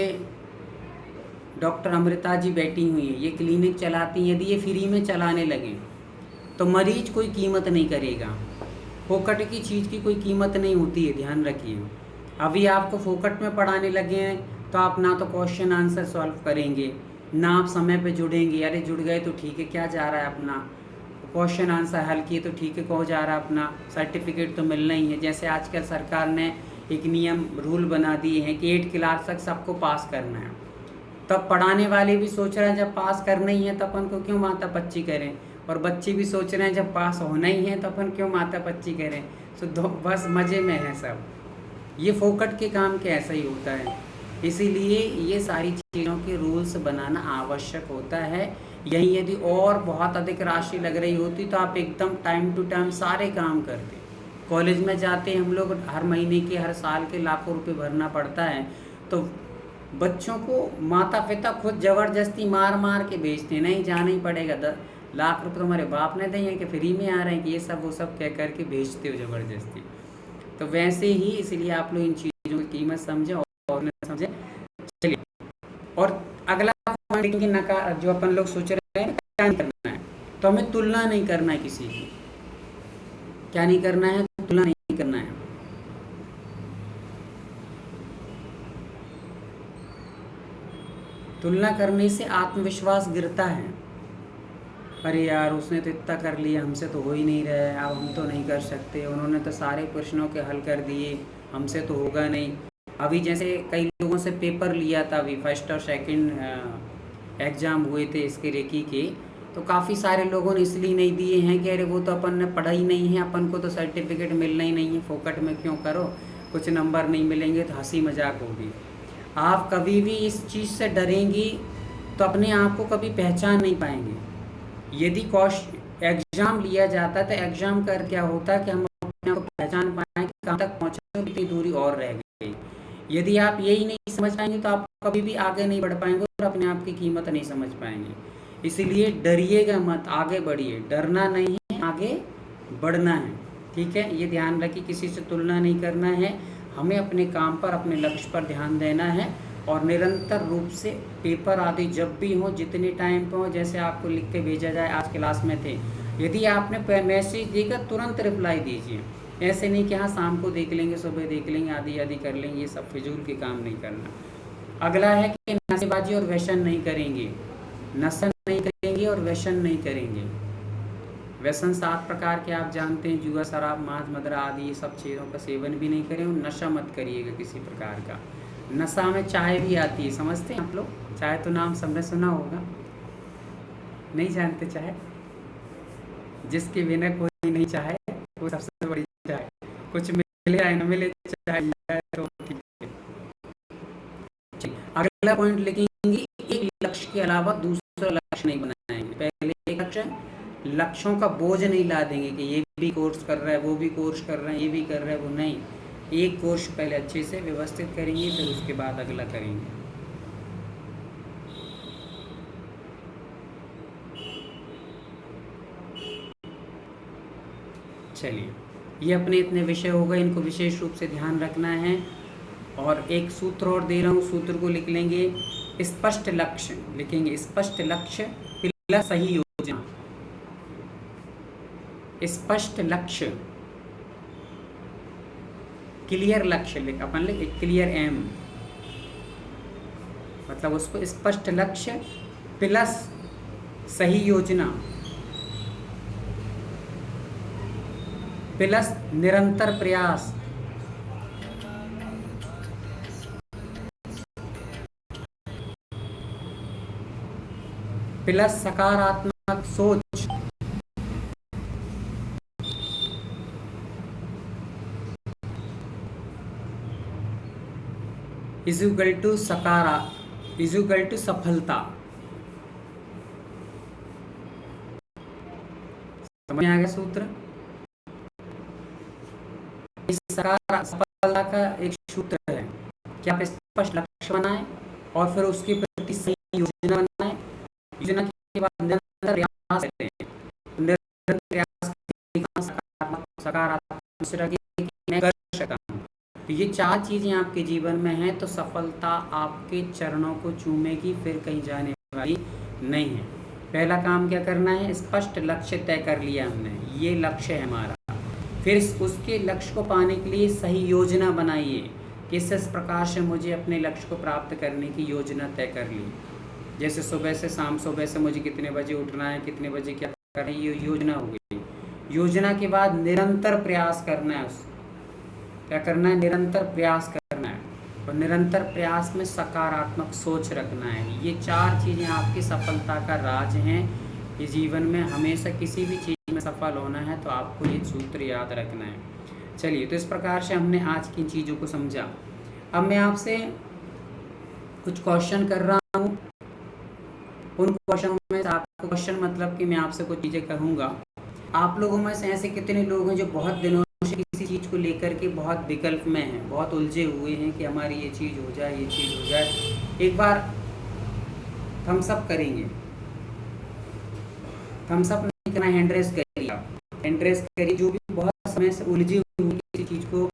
डॉक्टर अमृता जी बैठी हुई हैं, ये क्लिनिक चलाती हैं, यदि ये फ्री में चलाने लगें तो मरीज कोई कीमत नहीं करेगा। फोकट की चीज़ की कोई कीमत नहीं होती है, ध्यान रखिए। अभी आपको फोकट में पढ़ाने लगे हैं तो आप ना तो क्वेश्चन आंसर सॉल्व करेंगे, ना आप समय पे जुड़ेंगे। अरे जुड़ गए तो ठीक है, क्या जा रहा है अपना, क्वेश्चन आंसर हल किए तो ठीक है, कहो जा रहा है अपना, सर्टिफिकेट तो मिलना ही है। जैसे आजकल सरकार ने एक नियम रूल बना दिए हैं कि 8 क्लास तक सबको पास करना है, तब पढ़ाने वाले भी सोच रहे हैं जब पास करना ही है तो अपन को क्यों माथा पच्ची करें, और बच्चे भी सोच रहे हैं जब पास होना ही है तो अपन क्यों माथा पच्ची करें। तो बस मज़े में है सब। ये फोकट के काम के ऐसा ही होता है। इसीलिए ये सारी चीज़ों के रूल्स बनाना आवश्यक होता है। यही यदि और बहुत अधिक राशि लग रही होती तो आप एकदम टाइम टू टाइम सारे काम करते। कॉलेज में जाते हैं हम लोग, हर महीने के हर साल के लाखों रुपए भरना पड़ता है, तो बच्चों को माता पिता खुद ज़बरदस्ती मार मार के भेजते हैं, नहीं जाना ही पड़ेगा, 10 लाख रुपए तुम्हारे बाप ने दिए कि फ्री में आ रहे हैं कि ये सब वो सब कह करके भेजते हो ज़बरदस्ती। तो वैसे ही इसलिए आप लोग इन चीज़ों की कीमत समझें और समझें। चलिए, और अगला पॉइंट की नकार जो अपन लोग सोच रहे हैं क्या नहीं करना है, तो हमें तुलना नहीं करना है किसी की। क्या नहीं करना है? तुलना नहीं करना है। तुलना करने से आत्मविश्वास गिरता है। अरे यार उसने तो इतना कर लिया, हमसे तो हो ही नहीं रहा है, अब हम तो नहीं कर सकते, उन्होंने तो सारे प्रश्नों के हल कर दिए, हमसे तो होगा नहीं। अभी जैसे कई लोगों से पेपर लिया था, अभी फर्स्ट और सेकंड एग्ज़ाम हुए थे इसके रेकी के, तो काफ़ी सारे लोगों ने इसलिए नहीं दिए हैं कि अरे वो तो अपन ने पढ़ा ही नहीं है, अपन को तो सर्टिफिकेट मिलना ही नहीं है, फोकट में क्यों करो, कुछ नंबर नहीं मिलेंगे तो हंसी मजाक होगी। आप कभी भी इस चीज़ से डरेंगी तो अपने आप को कभी पहचान नहीं पाएंगे। यदि एग्ज़ाम लिया जाता है तो एग्ज़ाम कर क्या होता है कि हम अपने आप को पहचान पाएँ कि कहाँ तक पहुँचे, कितनी दूरी और रह गई। यदि आप यही नहीं समझ पाएंगे तो आप कभी भी आगे नहीं बढ़ पाएंगे और अपने आप की कीमत नहीं समझ पाएंगे। इसीलिए डरिएगा मत, आगे बढ़िए। डरना नहीं है, आगे बढ़ना है, ठीक है। ये ध्यान रखिए, किसी से तुलना नहीं करना है, हमें अपने काम पर, अपने लक्ष्य पर ध्यान देना है, और निरंतर रूप से पेपर आदि जब भी हो, जितने टाइम पे हो, जैसे आपको लिख के भेजा जाए, आज क्लास में थे, यदि आपने मैसेज देखा तुरंत रिप्लाई दीजिए। ऐसे नहीं कि हाँ शाम को देख लेंगे, सुबह देख लेंगे, आदि आदि कर लेंगे, ये सब फिजूल के काम नहीं करना। अगला है कि नशेबाजी और व्यसन नहीं करेंगे, नशा नहीं करेंगे और व्यसन नहीं करेंगे। व्यसन 7 प्रकार के आप जानते हैं, जुआ, शराब, मांस, मदिरा आदि ये सब चीज़ों का सेवन भी नहीं करें, और नशा मत करिएगा किसी प्रकार का। नशा में चाय भी आती है, समझते हैं आप लोग? चाय तो नाम सबने सुना होगा, नहीं जानते चाय? जिसके बिना कोई नहीं चाहे वो सबसे बड़ी चाय। कुछ मिले या न मिले चाय तो ठीक है। अगला पॉइंट लिखेंगे, एक लक्ष्य के अलावा दूसरा लक्ष्य नहीं बनाएंगे। पहले एक लक्ष्य, लक्ष्यों का बोझ नहीं ला देंगे कि ये भी कोर्स कर रहा है, वो भी कोर्स कर रहा है, ये भी कर रहा है, वो नहीं। एक कोर्स पहले अच्छे से व्यवस्थित करेंगे, फिर उसके बाद अगला करेंगे। चलिए, ये अपने इतने विषय हो गए, इनको विशेष रूप से ध्यान रखना है। और एक सूत्र और दे रहा हूँ, सूत्र को लिख लेंगे। स्पष्ट लक्ष्य लिखेंगे, स्पष्ट लक्ष्य प्लस सही योजना। स्पष्ट लक्ष्य क्लियर लक्ष्य लिख, अपन लिख एक क्लियर एम, मतलब उसको स्पष्ट लक्ष्य प्लस सही योजना प्लस निरंतर प्रयास प्लस सकारात्मक सोच इजुगल टू सफलता। समझ में आ गया सूत्र? इस सफलता का एक सूत्र है कि आप स्पष्ट लक्ष्य बनाएं और फिर उसके प्रति सही योजना बनाएं। योजना के बाद निरंतर प्रयास करें, निरंतर प्रयास सकारात्मक मैं कर सकता हूँ। तो ये 4 चीज़ें आपके जीवन में हैं तो सफलता आपके चरणों को चूमेगी, फिर कहीं जाने वाली नहीं है। पहला काम क्या करना है? स्पष्ट लक्ष्य तय कर लिया हमने, ये लक्ष्य है हमारा। फिर उसके लक्ष्य को पाने के लिए सही योजना बनाइए कि इस प्रकार से मुझे अपने लक्ष्य को प्राप्त करने की योजना तय कर ली। जैसे सुबह से शाम, सुबह से मुझे कितने बजे उठना है, कितने बजे क्या करना है, ये योजना हो गई। योजना के बाद निरंतर प्रयास करना है, क्या करना है? निरंतर प्रयास करना है, और निरंतर प्रयास में सकारात्मक सोच रखना है। ये 4 चीज़ें आपकी सफलता का राज हैं। ये जीवन में हमेशा किसी भी चीज़ में सफल होना है तो आपको ये सूत्र याद रखना है। चलिए, तो इस प्रकार से हमने आज की चीज़ों को समझा। अब मैं आपसे कुछ क्वेश्चन कर रहा हूँ। उन क्वेश्चन में आपको क्वेश्चन मतलब कि मैं आपसे कुछ चीज़ें कहूँगा। आप लोगों में से ऐसे कितने लोग हैं जो बहुत दिनों से किसी चीज़ को लेकर के बहुत विकल्प में हैं, बहुत उलझे हुए हैं कि हमारी ये चीज़ हो जाए, ये चीज़ हो जाए। एक बार थम्स अप करेंगे, थम्स अप नहीं करना, हैंड रेस करिए। आप हैंड रेस करिए जो भी बहुत समय से उलझे हुए किसी चीज़ को,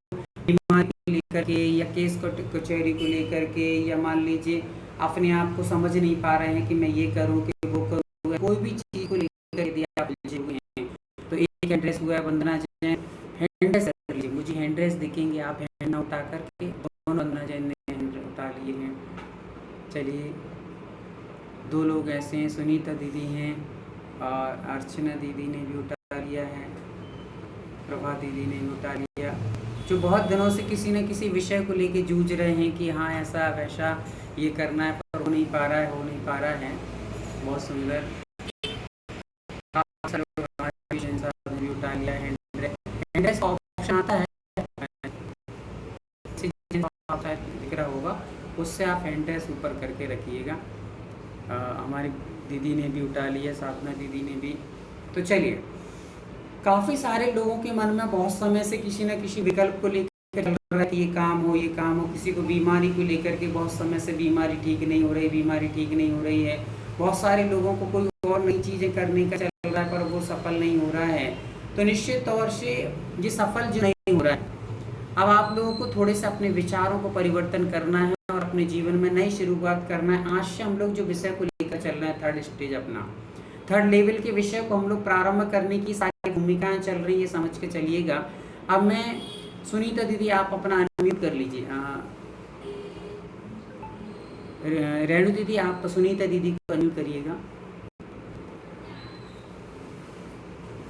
बीमारी को लेकर के या केस कचहरी को लेकर के, या मान लीजिए अपने आप को समझ नहीं पा रहे हैं कि मैं ये करूँ कि वो करूँ, कोई भी चीज़ को लेकर यदि आप उलझे हुए हैं तो एक हैंड रेस हुआ है, वंदना जैन हैंड रेस कर लीजिए। मुझे हैंड रेस दिखेंगे, आप हैंड ना उठा करके, दोनों वंदना जैन ने हैंड उठा लिए हैं। चलिए, 2 लोग ऐसे हैं, सुनीता दीदी हैं और अर्चना दीदी ने भी उठा लिया है, प्रभा दीदी ने भी उठा लिया, जो बहुत दिनों से किसी न किसी विषय को लेके जूझ रहे हैं कि हाँ ऐसा वैसा ये करना है पर हो नहीं पा रहा है, हो नहीं पा रहा है। बहुत सुंदर, भी उठा लिया है। हैंड रेस ऑप्शन आता है, दिख रहा होगा, उससे आप हैंड रेस ऊपर करके रखिएगा। हमारी दीदी ने भी उठा लिया, साधना दीदी ने भी। तो चलिए, काफ़ी सारे लोगों के मन में बहुत समय से किसी न किसी विकल्प को लेकर चल रहा है कि ये काम हो, ये काम हो। किसी को बीमारी को लेकर के बहुत समय से बीमारी ठीक नहीं हो रही, बीमारी ठीक नहीं हो रही है। बहुत सारे लोगों को कोई और नई चीज़ें करने का चल रहा है पर वो सफल नहीं हो रहा है। तो निश्चित तौर से ये सफल जो नहीं हो रहा है, अब आप लोगों को थोड़े से अपने विचारों को परिवर्तन करना है और अपने जीवन में नई शुरुआत करना है। आज से हम लोग जो विषय को लेकर चल रहे हैं, 3rd स्टेज अपना, 3rd लेवल के विषय को हम लोग प्रारंभ करने की सारी भूमिकाएं चल रही है, समझ के चलिएगा। अब मैं, सुनीता दीदी आप अपना अनम्यूट कर लीजिए, रेणु दीदी आप सुनीता दीदी को अनम्यूट करिएगा।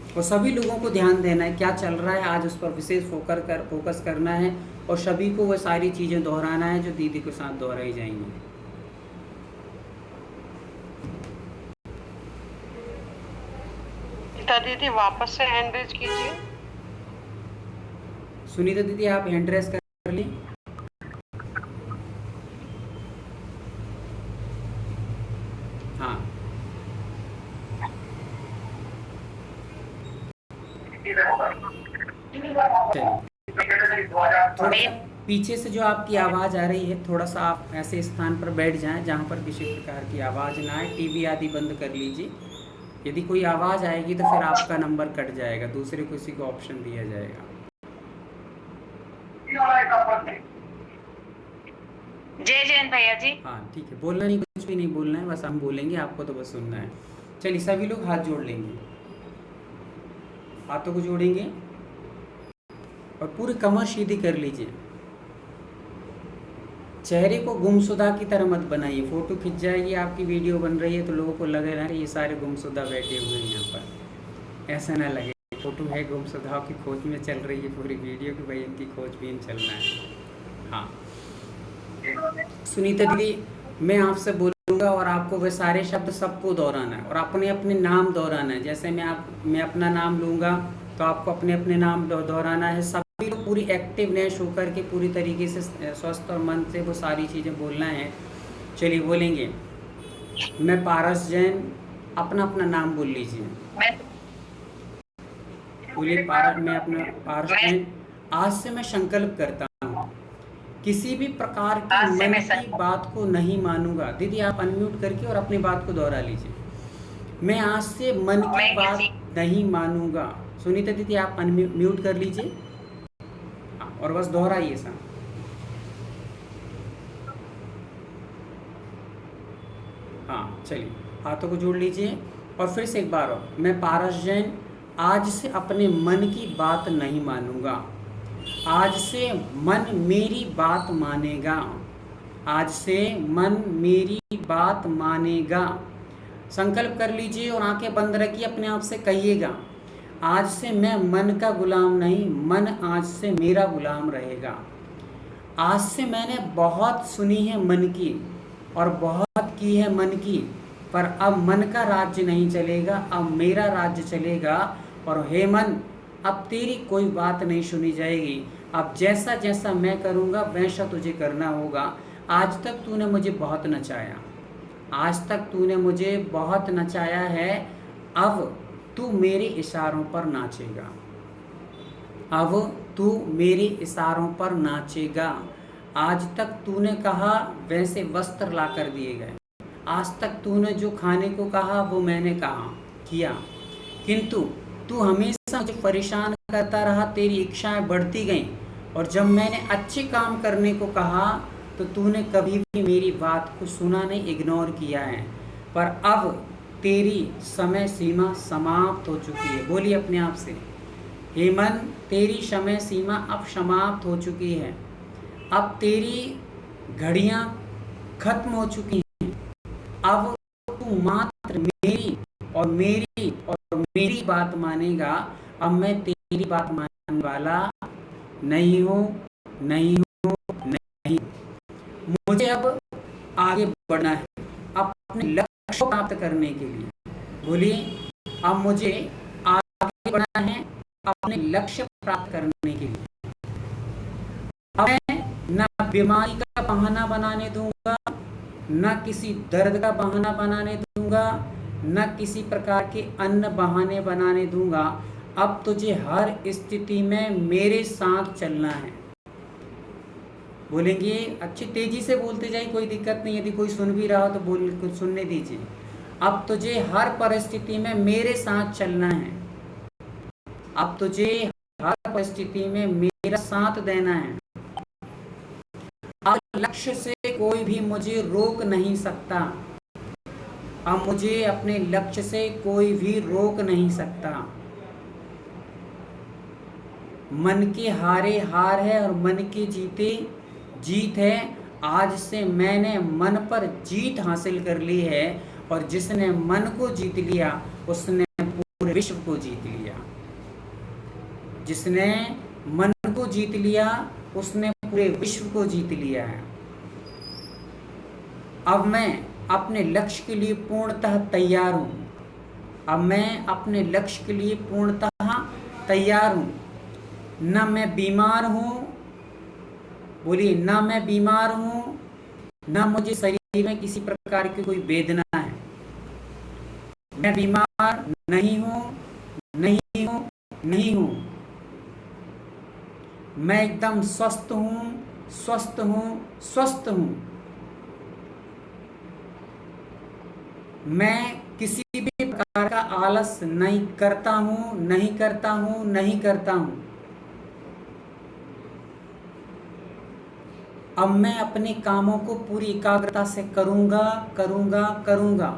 और सभी लोगों को ध्यान देना है क्या चल रहा है आज, उस पर विशेष फोकस करना है और सभी को वो सारी चीज़ें दोहराना है जो दीदी के साथ दोहराई जाएंगी। दीदी वापस से हैंड रेज कीजिए। सुनीता दीदी आप हैंड रेस कर ली। हाँ, चलिए, पीछे से जो आपकी आवाज़ आ रही है, थोड़ा सा आप ऐसे स्थान पर बैठ जाएं जहां पर किसी प्रकार की आवाज़ ना आए। टीवी आदि बंद कर लीजिए। यदि कोई आवाज़ आएगी तो फिर आपका नंबर कट जाएगा, दूसरे किसी को ऑप्शन दिया जाएगा। जय जैन भैया जी। हाँ ठीक है, बोलना नहीं, कुछ भी नहीं बोलना है, बस हम बोलेंगे, आपको तो बस सुनना है। चलिए, सभी लोग हाथ जोड़ लेंगे, हाथों को जोड़ेंगे। और पूरी कमर सीधी कर लीजिए। चेहरे को गुमशुदा की तरह मत बनाइए। फ़ोटो खिंच जाएगी, आपकी वीडियो बन रही है तो लोगों को लगेगा ये सारे गुमशुदा बैठे हुए हैं यहाँ पर। ऐसा ना लगे फ़ोटो है गुमशुदाओं की खोज में चल रही है पूरी वीडियो की, भाई इनकी खोजबीन चलना है। हाँ सुनीता दीदी, मैं आपसे बोलूँगा और आपको वे सारे शब्द सबको दोहराना है और अपने अपने नाम दोहराना है। जैसे मैं अपना नाम लूँगा तो आपको अपने अपने नाम दोहराना है। सभी को पूरी एक्टिवनेस होकर के पूरी तरीके से स्वस्थ और मन से वो सारी चीज़ें बोलना है। चलिए बोलेंगे। मैं पारस जैन, अपना अपना नाम बोल लीजिए। बोलिए मैं अपना पारस जैन। आज से मैं संकल्प करता हूँ किसी भी प्रकार की मन की बात को नहीं मानूंगा। दीदी आप अनम्यूट करके और अपनी बात को दोहरा लीजिए। मैं आज से मन की बात नहीं मानूंगा। सुनीता दीदी आप अनम्यूट कर लीजिए और बस दोहराइए सा। हाँ चलिए हाथों को जोड़ लीजिए और फिर से एक बार और। मैं पारस जैन आज से अपने मन की बात नहीं मानूंगा। आज से मन मेरी बात मानेगा। आज से मन मेरी बात मानेगा। संकल्प कर लीजिए और आंखें बंद रखिए, अपने आप से कहिएगा आज से मैं मन का गुलाम नहीं, मन आज से मेरा गुलाम रहेगा। आज से मैंने बहुत सुनी है मन की और बहुत की है मन की, पर अब मन का राज्य नहीं चलेगा, अब मेरा राज्य चलेगा। और हे मन, अब तेरी कोई बात नहीं सुनी जाएगी। अब जैसा जैसा मैं करूँगा वैसा तुझे करना होगा। आज तक तूने मुझे बहुत नचाया, आज तक तूने मुझे बहुत नचाया है, अब तू मेरे इशारों पर नाचेगा। अब तू मेरे इशारों पर नाचेगा। आज तक तूने कहा वैसे वस्त्र ला कर दिए गए। आज तक तूने जो खाने को कहा वो मैंने कहा किया, किंतु तू हमेशा मुझे परेशान करता रहा। तेरी इच्छाएं बढ़ती गईं और जब मैंने अच्छे काम करने को कहा तो तूने कभी भी मेरी बात को सुना नहीं, इग्नोर किया है। पर अब तेरी समय सीमा समाप्त हो चुकी है। बोलिए अपने आप से, हे मन तेरी समय सीमा अब समाप्त हो चुकी है। अब तेरी घड़ियां खत्म हो चुकी हैं। अब तू मात्र मेरी और मेरी बात मानेगा। अब मैं तेरी बात मानने वाला नहीं हूँ, नहीं हूँ, नहीं। मुझे अब आगे बढ़ना है अपने लक्ष्य को प्राप्त करने के लिए। बोलिए, अब मुझे आगे बढ़ना है अपने लक्ष्य प्राप्त करने के लिए। अब मैं ना बीमारी का बहाना बनाने दूंगा, ना किसी दर्द का बहाना बनाने दूंगा, न किसी प्रकार के अन्य बहाने बनाने दूंगा। अब तुझे हर स्थिति में मेरे साथ चलना है। बोलेंगे अच्छी तेजी से बोलते जाइए, कोई दिक्कत नहीं। यदि कोई सुन भी रहा हो तो बोल कुछ सुनने दीजिए। अब तुझे हर परिस्थिति में मेरे साथ चलना है। अब तुझे हर परिस्थिति में मेरा साथ देना है। अब लक्ष्य से कोई भी मुझे रोक नहीं सकता। अब मुझे अपने लक्ष्य से कोई भी रोक नहीं सकता। मन के हारे हार है और मन के जीते जीत है। आज से मैंने मन पर जीत हासिल कर ली है और जिसने मन को जीत लिया उसने पूरे विश्व को जीत लिया। जिसने मन को जीत लिया उसने पूरे विश्व को जीत लिया है। अब मैं अपने लक्ष्य के लिए पूर्णतः तैयार हूँ। अब मैं अपने लक्ष्य के लिए पूर्णतः तैयार हूँ। न मैं बीमार हूँ, बोलिए, न मैं बीमार हूँ, न मुझे शरीर में किसी प्रकार की कोई वेदना है। मैं बीमार नहीं हूँ, नहीं हूँ, नहीं हूँ। मैं एकदम स्वस्थ हूँ, स्वस्थ हूँ, स्वस्थ हूँ। मैं किसी भी प्रकार का आलस नहीं करता हूँ, नहीं करता हूँ, नहीं करता हूँ। अब मैं अपने कामों को पूरी एकाग्रता से करूँगा, करूँगा, करूँगा।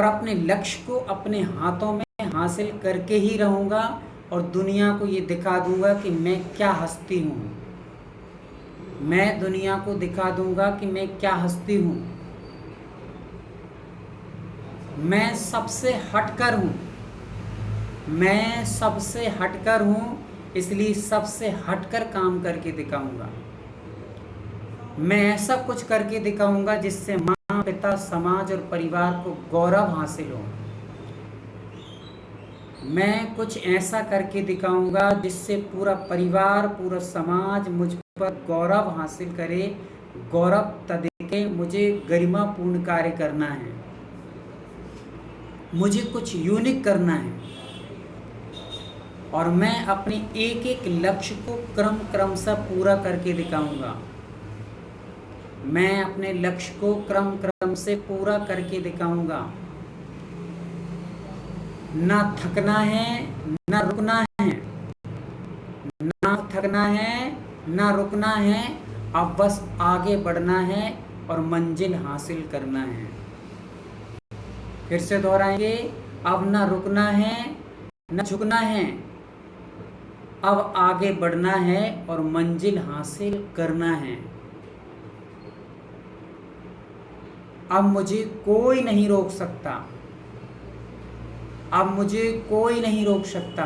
और अपने लक्ष्य को अपने हाथों में हासिल करके ही रहूँगा और दुनिया को ये दिखा दूँगा कि मैं क्या हस्ती हूँ। मैं दुनिया को दिखा दूँगा कि मैं क्या हस्ती हूँ। मैं सबसे हटकर हूँ। मैं सबसे हटकर हूँ, इसलिए सबसे हटकर काम करके दिखाऊंगा। मैं ऐसा कुछ करके दिखाऊंगा जिससे माँ, पिता, समाज और परिवार को गौरव हासिल हो। मैं कुछ ऐसा करके दिखाऊंगा जिससे पूरा परिवार, पूरा समाज मुझ पर गौरव हासिल करे, गौरव देके मुझे गरिमापूर्ण कार्य करना है। मुझे कुछ यूनिक करना है और मैं अपने एक एक लक्ष्य को क्रम से पूरा करके दिखाऊंगा। मैं अपने लक्ष्य को क्रम से पूरा करके दिखाऊंगा। ना थकना है, ना रुकना है। ना थकना है, ना रुकना है। अब बस आगे बढ़ना है और मंजिल हासिल करना है। फिर से दोहराएंगे, अब ना रुकना है, ना झुकना है। अब आगे बढ़ना है और मंजिल हासिल करना है। अब मुझे कोई नहीं रोक सकता। अब मुझे कोई नहीं रोक सकता।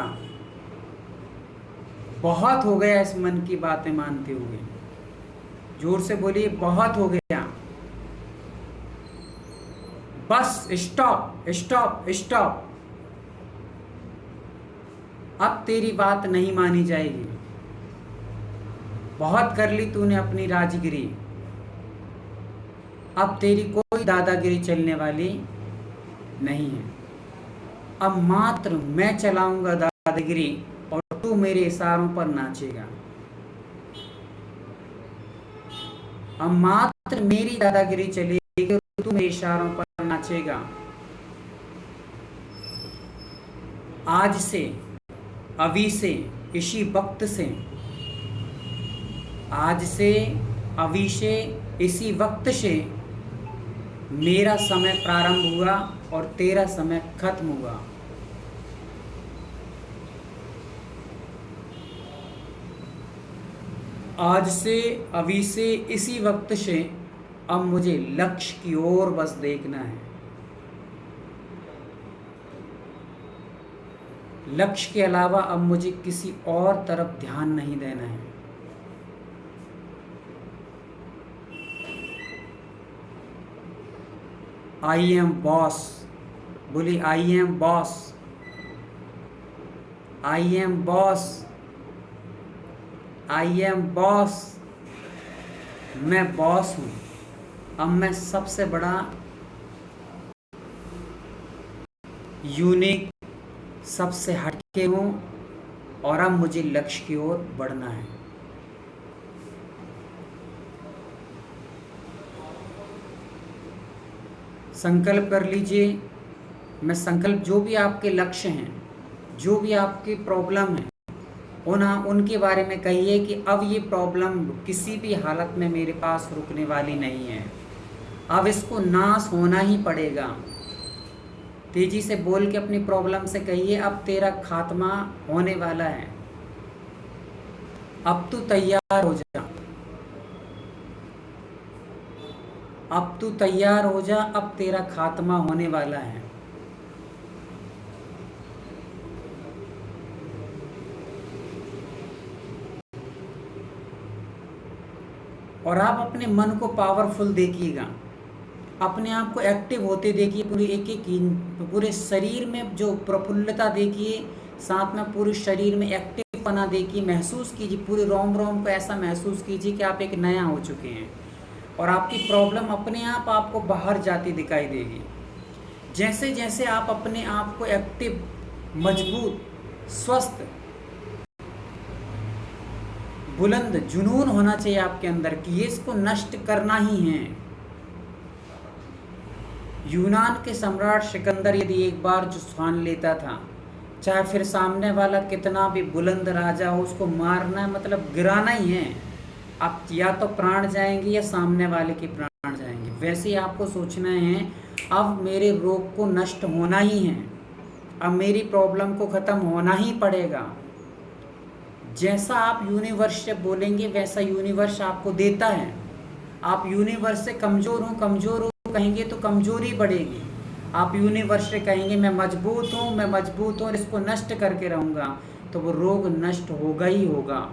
बहुत हो गया इस मन की बातें मानते हुए। जोर से बोलिए, बहुत हो गया। Bus stop stop stop. अब तेरी बात नहीं मानी जाएगी। बहुत कर ली तूने अपनी राजगिरी। अब तेरी कोई दादागिरी चलने वाली नहीं है। अब मात्र मैं चलाऊंगा दादागिरी और तू मेरे इशारों पर नाचेगा। अब मात्र मेरी दादागिरी चलेगी और तू मेरे इशारों पर नाचेगा। आज से, अभी से, इसी वक्त से, आज से, अभी से, इसी वक्त से मेरा समय प्रारंभ हुआ और तेरा समय खत्म हुआ। आज से, अभी से, इसी वक्त से अब मुझे लक्ष्य की ओर बस देखना है। लक्ष्य के अलावा अब मुझे किसी और तरफ ध्यान नहीं देना है। I am boss. बोली, I am boss. I am boss. I am boss. मैं बॉस हूँ। अब मैं सबसे बड़ा, यूनिक, सबसे हटके हूँ और अब मुझे लक्ष्य की ओर बढ़ना है। संकल्प कर लीजिए। मैं संकल्प, जो भी आपके लक्ष्य हैं, जो भी आपकी प्रॉब्लम है, उनके बारे में कहिए कि अब ये प्रॉब्लम किसी भी हालत में मेरे पास रुकने वाली नहीं है। अब इसको नाश होना ही पड़ेगा। तेजी से बोल के अपनी प्रॉब्लम से कहिए, अब तेरा खात्मा होने वाला है। अब तू तैयार हो जा। अब तू तैयार हो जा। अब तेरा खात्मा होने वाला है। और आप अपने मन को पावरफुल देखिएगा। अपने आप को एक्टिव होते देखिए। पूरे शरीर में जो प्रफुल्लता देखिए, साथ में पूरे शरीर में एक्टिव पना देखिए। महसूस कीजिए, पूरे रोम रोम को ऐसा महसूस कीजिए कि आप एक नया हो चुके हैं और आपकी प्रॉब्लम अपने आप आपको बाहर जाती दिखाई देगी। जैसे जैसे आप अपने आप को एक्टिव, मजबूत, स्वस्थ, बुलंद, जुनून होना चाहिए आपके अंदर कि ये इसको नष्ट करना ही है। यूनान के सम्राट सिकंदर यदि एक बार जो ठान लेता था, चाहे फिर सामने वाला कितना भी बुलंद राजा हो, उसको मारना मतलब गिराना ही है। अब या तो प्राण जाएंगे या सामने वाले के प्राण जाएंगे। वैसे ही आपको सोचना है अब मेरे रोग को नष्ट होना ही है, अब मेरी प्रॉब्लम को ख़त्म होना ही पड़ेगा। जैसा आप यूनिवर्स से बोलेंगे वैसा यूनिवर्स आपको देता है। आप यूनिवर्स से कमज़ोर हूँ कहेंगे तो कमज़ोरी बढ़ेगी। आप यूनिवर्स से कहेंगे मैं मजबूत हूँ और इसको नष्ट करके रहूँगा, तो वो रोग नष्ट होगा ही होगा।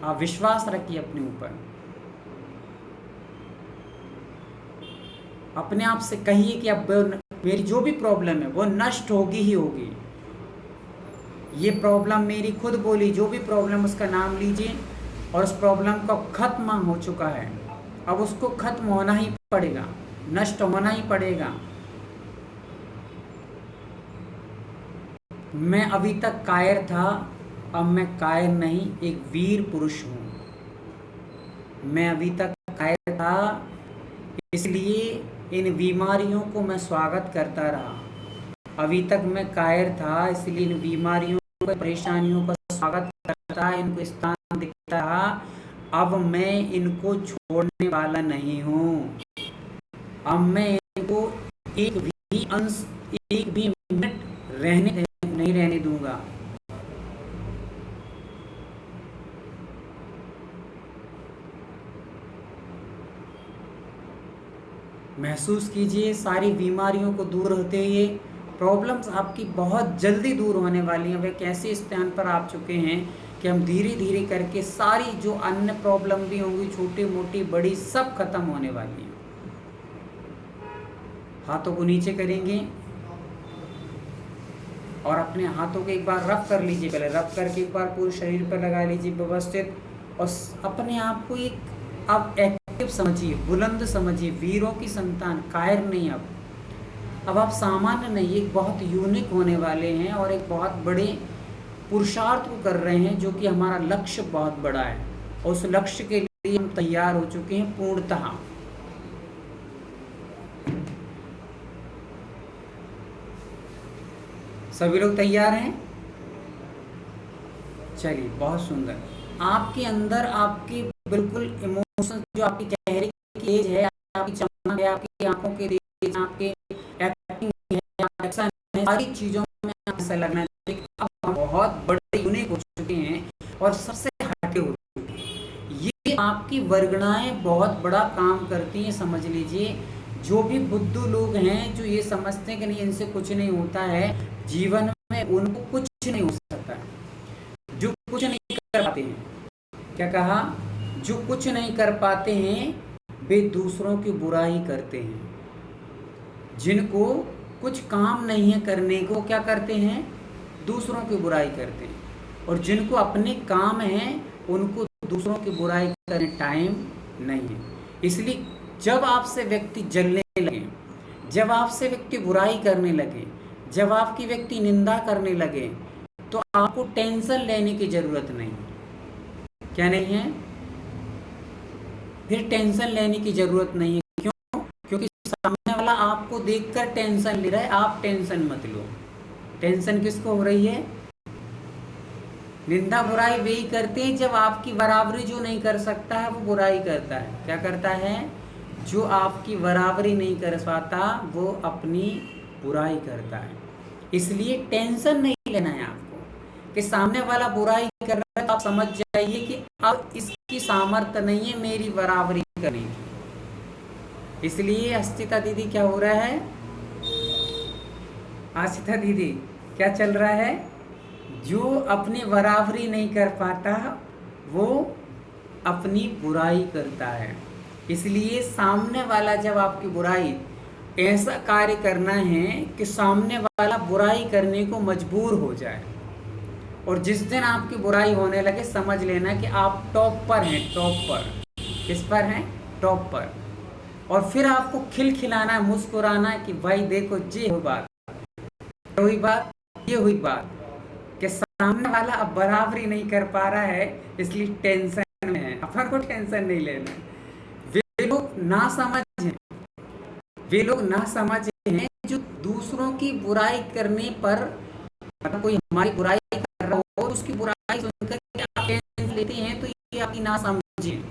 आप विश्वास रखिए अपने ऊपर। अपने आप से कहिए कि अब मेरी जो भी प्रॉब्लम है वो नष्ट होगी ही होगी। ये प्रॉब्लम मेरी खुद बोली, जो भी प्रॉब्लम उसका नाम लीजिए, और उस प्रॉब्लम का खत्म हो चुका है, अब उसको खत्म होना ही पड़ेगा, नष्ट होना ही पड़ेगा। मैं अभी तक कायर था, अब मैं कायर नहीं, एक वीर पुरुष हूँ। मैं अभी तक कायर था, इसलिए इन बीमारियों को मैं स्वागत करता रहा। अभी तक मैं कायर था, इसलिए इन बीमारियों परेशानियों का स्वागत करता, इनको स्थान देता रहा। अब मैं इनको छोड़ने वाला नहीं हूँ। अब मैं इनको एक भी मिनट नहीं रहने दूंगा। महसूस कीजिए सारी बीमारियों को दूर होते हुए प्रॉब्लम्स आपकी बहुत जल्दी दूर होने वाली हैं। वे कैसे स्थान पर आ चुके हैं कि हम धीरे धीरे करके सारी जो अन्य प्रॉब्लम भी होंगी, छोटी मोटी बड़ी, सब खत्म होने वाली हैं। हाथों को नीचे करेंगे और अपने हाथों को एक बार रब कर लीजिए। पहले रब करके एक बार पूरे शरीर पर लगा लीजिए व्यवस्थित, और अपने आप को एक अब एक्टिव समझिए, बुलंद समझिए, वीरों की संतान, कायर नहीं। अब आप सामान्य नहीं, एक बहुत यूनिक होने वाले हैं और एक बहुत बड़े पुरुषार्थ को कर रहे हैं, जो कि हमारा लक्ष्य बहुत बड़ा है, और उस लक्ष्य के लिए हम तैयार हो चुके हैं पूर्णतः। सभी लोग तैयार हैं? चलिए, बहुत सुंदर। आपके अंदर आपकी बिल्कुल इमोशन, जो आपकी चेहरे की एज है, आपकी चमक है, आपकी आंखों के तेज, आपके एक्टिंग है, एक्शन है, सारी चीज़ों में ऐसा लगना चाहिए अब हम बहुत बड़े यूनिक हो चुके हैं और सबसे हटे हो चुके हैं। ये आपकी वर्गणाएं बहुत बड़ा काम करती हैं, समझ लीजिए। जो भी बुद्धू लोग हैं, जो ये समझते हैं कि नहीं इनसे कुछ नहीं होता है जीवन में, उनको कुछ नहीं हो सकता। जो कुछ नहीं कर पाते हैं, क्या कहा, जो कुछ नहीं कर पाते हैं वे दूसरों की बुराई करते हैं। जिनको कुछ काम नहीं है करने को, क्या करते हैं, दूसरों की बुराई करते हैं। और जिनको अपने काम हैं उनको दूसरों की बुराई करने टाइम नहीं है। इसलिए जब आपसे व्यक्ति जलने लगे, जब आपसे व्यक्ति बुराई करने लगे, जब आपकी व्यक्ति निंदा करने लगे, तो आपको टेंशन लेने की ज़रूरत नहीं। क्या नहीं है? फिर टेंशन लेने की ज़रूरत नहीं है। क्यों? क्योंकि सामने वाला आपको देखकर टेंशन ले रहा है, आप टेंशन मत लो। टेंशन किसको हो रही है? निंदा बुराई वे ही करते हैं जब आपकी बराबरी जो नहीं कर सकता है वो बुराई करता है। क्या करता है? जो आपकी बराबरी नहीं कर पाता वो अपनी बुराई करता है। इसलिए टेंशन नहीं लेना है आपको कि सामने वाला बुराई कर रहा है, तो आप समझ जाइए कि अब इसकी सामर्थ्य नहीं है मेरी बराबरी करने की। इसलिए अस्तिता दीदी क्या हो रहा है? आशिता दीदी क्या चल रहा है? जो अपनी बराबरी नहीं कर पाता वो अपनी बुराई करता है। इसलिए सामने वाला जब आपकी बुराई, ऐसा कार्य करना है कि सामने वाला बुराई करने को मजबूर हो जाए। और जिस दिन आपकी बुराई होने लगे, समझ लेना कि आप टॉप पर हैं। टॉप पर किस पर हैं? टॉप पर। और फिर आपको खिलखिलाना है, मुस्कुराना है कि भाई देखो ये हुई बात, ये हुई बात कि सामने वाला अब बराबरी नहीं कर पा रहा है, इसलिए टेंशन में है। अपन को टेंशन नहीं लेना। वे लोग ना समझ हैं जो दूसरों की बुराई करने पर, अगर कोई हमारी बुराई कर रहा हो और उसकी बुराई सुनकर के आप टेंशन लेते हैं, तो ये आपकी ना समझे।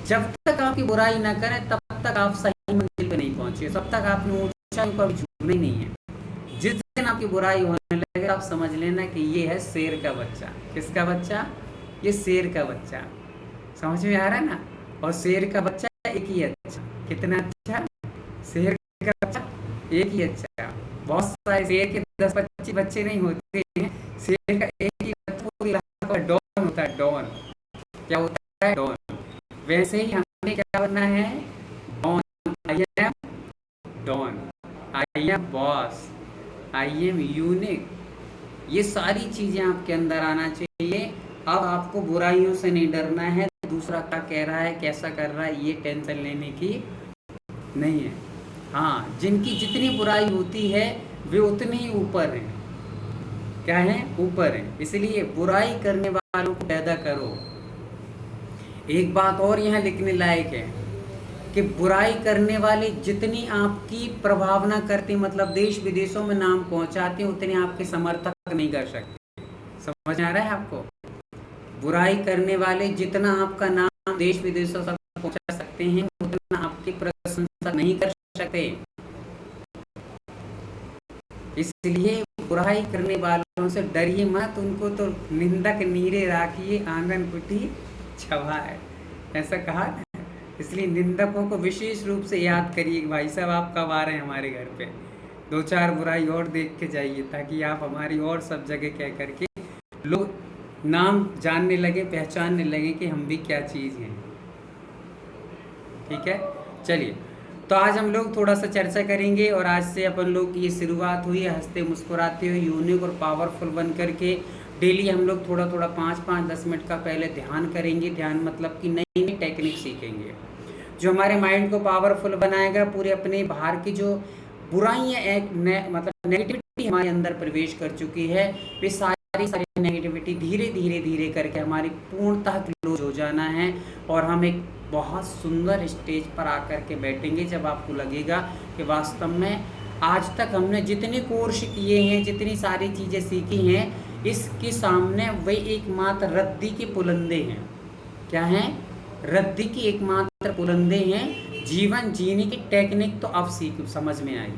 जब तक आपकी बुराई ना करें तब तक आप सही मंजिल पे नहीं पहुंचे। तब तक आपने अच्छाइयों का झूठना ही नहीं है। जिस दिन आपकी बुराई होने लगे आप समझ लेना कि ये है शेर का बच्चा। किसका बच्चा? ये शेर का बच्चा। समझ में आ रहा है ना? और शेर का बच्चा एक ही अच्छा। कितना अच्छा? शेर का बच्चा एक ही अच्छा। बहुत सारे शेर के 10-25 बच्चे नहीं होते हैं। शेर का एक ही बच्चा पूरी रात का डॉन होता है। डॉन क्या होता है? डॉन। वैसे ही हमें क्या बनना है? Don. I am don, I am boss, I am unique. ये सारी चीजें आपके अंदर आना चाहिए। अब आपको बुराइयों से नहीं डरना है, दूसरा क्या कह रहा है, कैसा कर रहा है, ये टेंशन लेने की नहीं है। हाँ, जिनकी जितनी बुराई होती है वे उतने ही ऊपर हैं। क्या है? ऊपर हैं। इसलिए बुराई करने वालों को पैदा करो। एक बात और यहाँ लिखने लायक है कि बुराई करने वाले जितनी आपकी प्रभावना करते, मतलब देश विदेशों में नाम पहुंचाते हैं, उतने आपके समर्थक नहीं कर सकते। समझ आ रहा है आपको? बुराई करने वाले जितना आपका नाम देश विदेशों तक पहुंचा सकते हैं, उतना आपकी प्रशंसा नहीं कर सकते। इसलिए बुराई करने वालों से डरिए मत, उनको तो निंदक नीरे राखिए, आंगन कुटी छवाए, ऐसा कहा। इसलिए निंदकों को विशेष रूप से याद करिए। भाई साहब आप कब आ रहे हैं हमारे घर पे? 2-4 बुराई और देख के जाइए, ताकि आप हमारी और सब जगह कह करके लोग नाम जानने लगे, पहचानने लगे कि हम भी क्या चीज़ हैं। ठीक है, चलिए। तो आज हम लोग थोड़ा सा चर्चा करेंगे, और आज से अपन लोग की ये शुरुआत हुई है हंसते मुस्कुराते हुए, यूनिक और पावरफुल बन करके। डेली हम लोग थोड़ा थोड़ा 5-5-10 मिनट का पहले ध्यान करेंगे। ध्यान मतलब कि नई नई टेक्निक सीखेंगे जो हमारे माइंड को पावरफुल बनाएगा। पूरे अपने बाहर की जो बुराइयाँ मतलब नेगेटिविटी हमारे अंदर प्रवेश कर चुकी है, वे सारी नेगेटिविटी धीरे धीरे धीरे करके हमारी पूर्णतः क्लोज हो जाना है। और हम एक बहुत सुंदर स्टेज पर आकर के बैठेंगे जब आपको लगेगा कि वास्तव में आज तक हमने जितने कोर्स किए हैं, जितनी सारी चीज़ें सीखी हैं, इसके सामने वे एकमात्र रद्दी के पुलंदे हैं। क्या हैं? रद्दी की एकमात्र पुलंदे हैं। जीवन जीने की टेक्निक तो अब समझ में आई।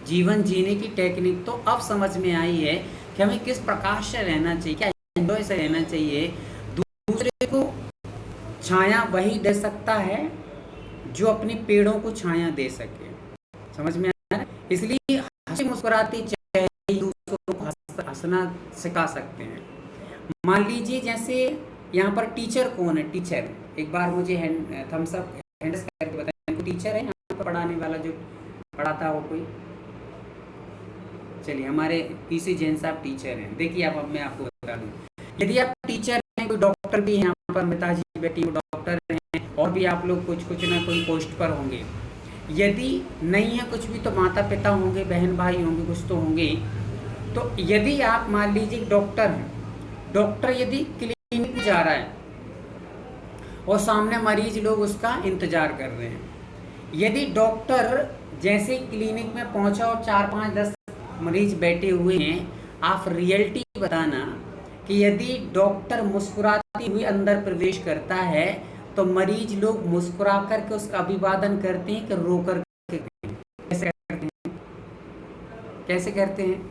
जीवन जीने की टेक्निक तो अब समझ में आई है कि हमें किस प्रकार से रहना चाहिए, क्या एंजॉय से रहना चाहिए। दूसरे को छाया वही दे सकता है जो अपने पेड़ों को छाया दे सके। समझ में आ रहा है? इसलिए हंसी मुस्कुराती चेहरे दूसरों को हंसना सिखा सकते हैं। मान लीजिए जैसे यहाँ पर टीचर कौन है? टीचर एक बार मुझे थम्स अप हैंड्स करके बताएं, टीचर है यहाँ पर पढ़ाने वाला जो पढ़ाता हो कोई? चलिए, हमारे पीसी जैन साहब टीचर हैं। देखिए अब मैं आपको बता दूं, यदि आप टीचर हैं, कोई डॉक्टर भी हैं यहाँ पर, मिताजी बेटी डॉक्टर हैं, और भी आप लोग कुछ ना कोई पोस्ट पर होंगे। यदि नहीं है कुछ भी तो माता पिता होंगे, बहन भाई होंगे, कुछ तो होंगे। तो यदि आप मान लीजिए डॉक्टर हैं, डॉक्टर यदि क्लिनिक जा रहा है और सामने मरीज लोग उसका इंतजार कर रहे हैं, यदि डॉक्टर जैसे क्लिनिक में पहुंचा और 4-5-10 मरीज बैठे हुए हैं, आप रियलिटी बताना कि यदि डॉक्टर मुस्कुराती हुई अंदर प्रवेश करता है तो मरीज लोग मुस्कुरा करके उसका अभिवादन करते हैं कि रो कर के? कैसे करते हैं? कैसे करते हैं?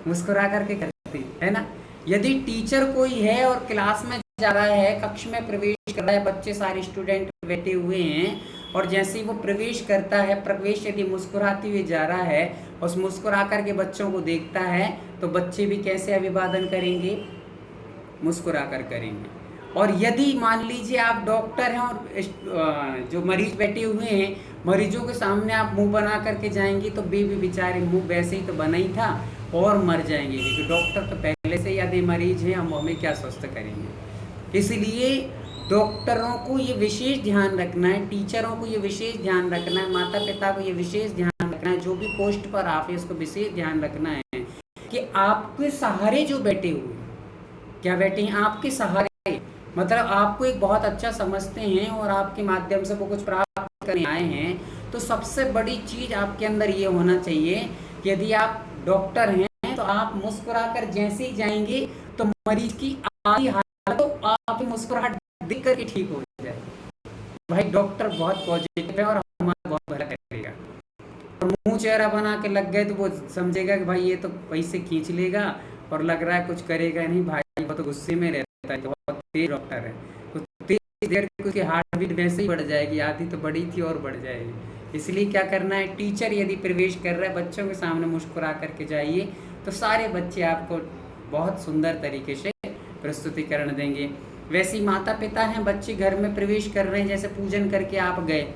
मुस्कुरा करके करते हैं, है ना? यदि टीचर कोई है और क्लास में जा रहा है, कक्ष में प्रवेश कर रहा है, बच्चे सारे स्टूडेंट बैठे हुए हैं, और जैसे ही वो प्रवेश करता है, प्रवेश यदि मुस्कुराते हुए जा रहा है, उस मुस्कुरा करके बच्चों को देखता है, तो बच्चे भी कैसे अभिवादन करेंगे? मुस्कुरा कर करेंगे। और यदि मान लीजिए आप डॉक्टर हैं और जो मरीज बैठे हुए हैं, मरीजों के सामने आप मुंह बना करके जाएंगे तो भी बेचारे मुंह वैसे ही तो बना ही था और मर जाएंगे, क्योंकि डॉक्टर तो पहले से यदि मरीज हैं, हम हमें क्या स्वस्थ करेंगे। इसलिए डॉक्टरों को ये विशेष ध्यान रखना है, टीचरों को ये विशेष ध्यान रखना है, माता पिता को ये विशेष ध्यान रखना है, जो भी पोस्ट पर आप है इसको विशेष ध्यान रखना है कि आपके सहारे जो बैठे हुए, क्या बैठे हैं? आपके सहारे, मतलब आपको एक बहुत अच्छा समझते हैं और आपके माध्यम से वो कुछ प्राप्त करने आए हैं। तो सबसे बड़ी चीज आपके अंदर ये होना चाहिए कि यदि आप डॉक्टर हैं तो आप मुस्कुरा कर जैसे ही जाएंगे तो मरीज की आधी हालत तो आपकी मुस्कुराहट देख करके ठीक हो जाए। भाई डॉक्टर बहुत पॉजिटिव है और हमारा बहुत भला करेगा। मुंह चेहरा बना के लग गए तो वो समझेगा कि भाई ये तो पैसे खींच लेगा और लग रहा है कुछ करेगा नहीं, भाई वो तो गुस्से में रहता है, तो बहुत तेज डॉक्टर है, तो तेज देर में उसकी हार्ट बीट वैसे ही बढ़ जाएगी, आधी तो बढ़ी थी और बढ़ जाएगी। इसलिए क्या करना है, टीचर यदि प्रवेश कर रहा है बच्चों के सामने मुस्कुरा करके जाइए, तो सारे बच्चे आपको बहुत सुंदर तरीके से प्रस्तुतिकरण देंगे। वैसे ही माता पिता हैं, बच्चे घर में प्रवेश कर रहे हैं, जैसे पूजन करके आप गए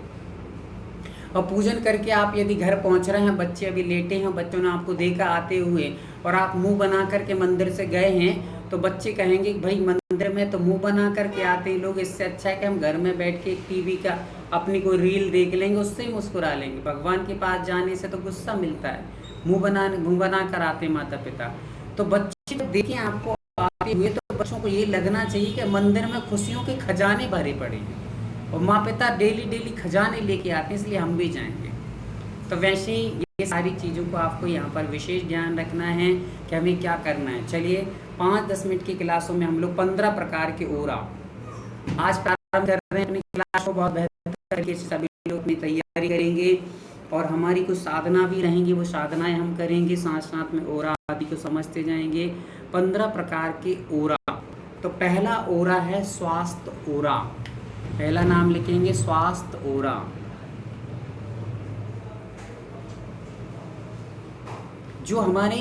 और पूजन करके आप यदि घर पहुंच रहे हैं, बच्चे अभी लेटे हैं, बच्चों ने आपको देखा आते हुए और आप मुंह बना करके मंदिर से गए हैं, तो बच्चे कहेंगे कि भाई मंदिर में तो मुंह बना करके आते हैं लोग, इससे अच्छा है कि हम घर में बैठ के एक टीवी का अपनी कोई रील देख लेंगे, उससे ही मुस्कुरा लेंगे। भगवान के पास जाने से तो गुस्सा मिलता है, मुंह बना कर आते माता पिता। तो बच्चे जब देखें आपको आते हुए तो बच्चों को ये लगना चाहिए कि मंदिर में खुशियों के खजाने भरे पड़े हैं और माँ पिता डेली डेली खजाने लेके आते हैं, इसलिए हम भी जाएंगे। तो वैसे ही ये सारी चीज़ों को आपको यहाँ पर विशेष ध्यान रखना है कि हमें क्या करना है। चलिए 5-10 मिनट की क्लासों में हम लोग 15 प्रकार के ओरा आज प्रारंभ कर रहे हैं। अपनी क्लास को बहुत बेहतर तरीके से सभी लोग अपनी तैयारी करेंगे और हमारी कुछ साधना भी रहेंगी, वो साधनाएं हम करेंगे, साथ साथ में ओरा आदि को समझते जाएंगे। 15 प्रकार के ओरा। तो पहला ओरा है स्वास्थ्य ओरा। पहला नाम लिखेंगे स्वास्थ्य ओरा। जो हमारे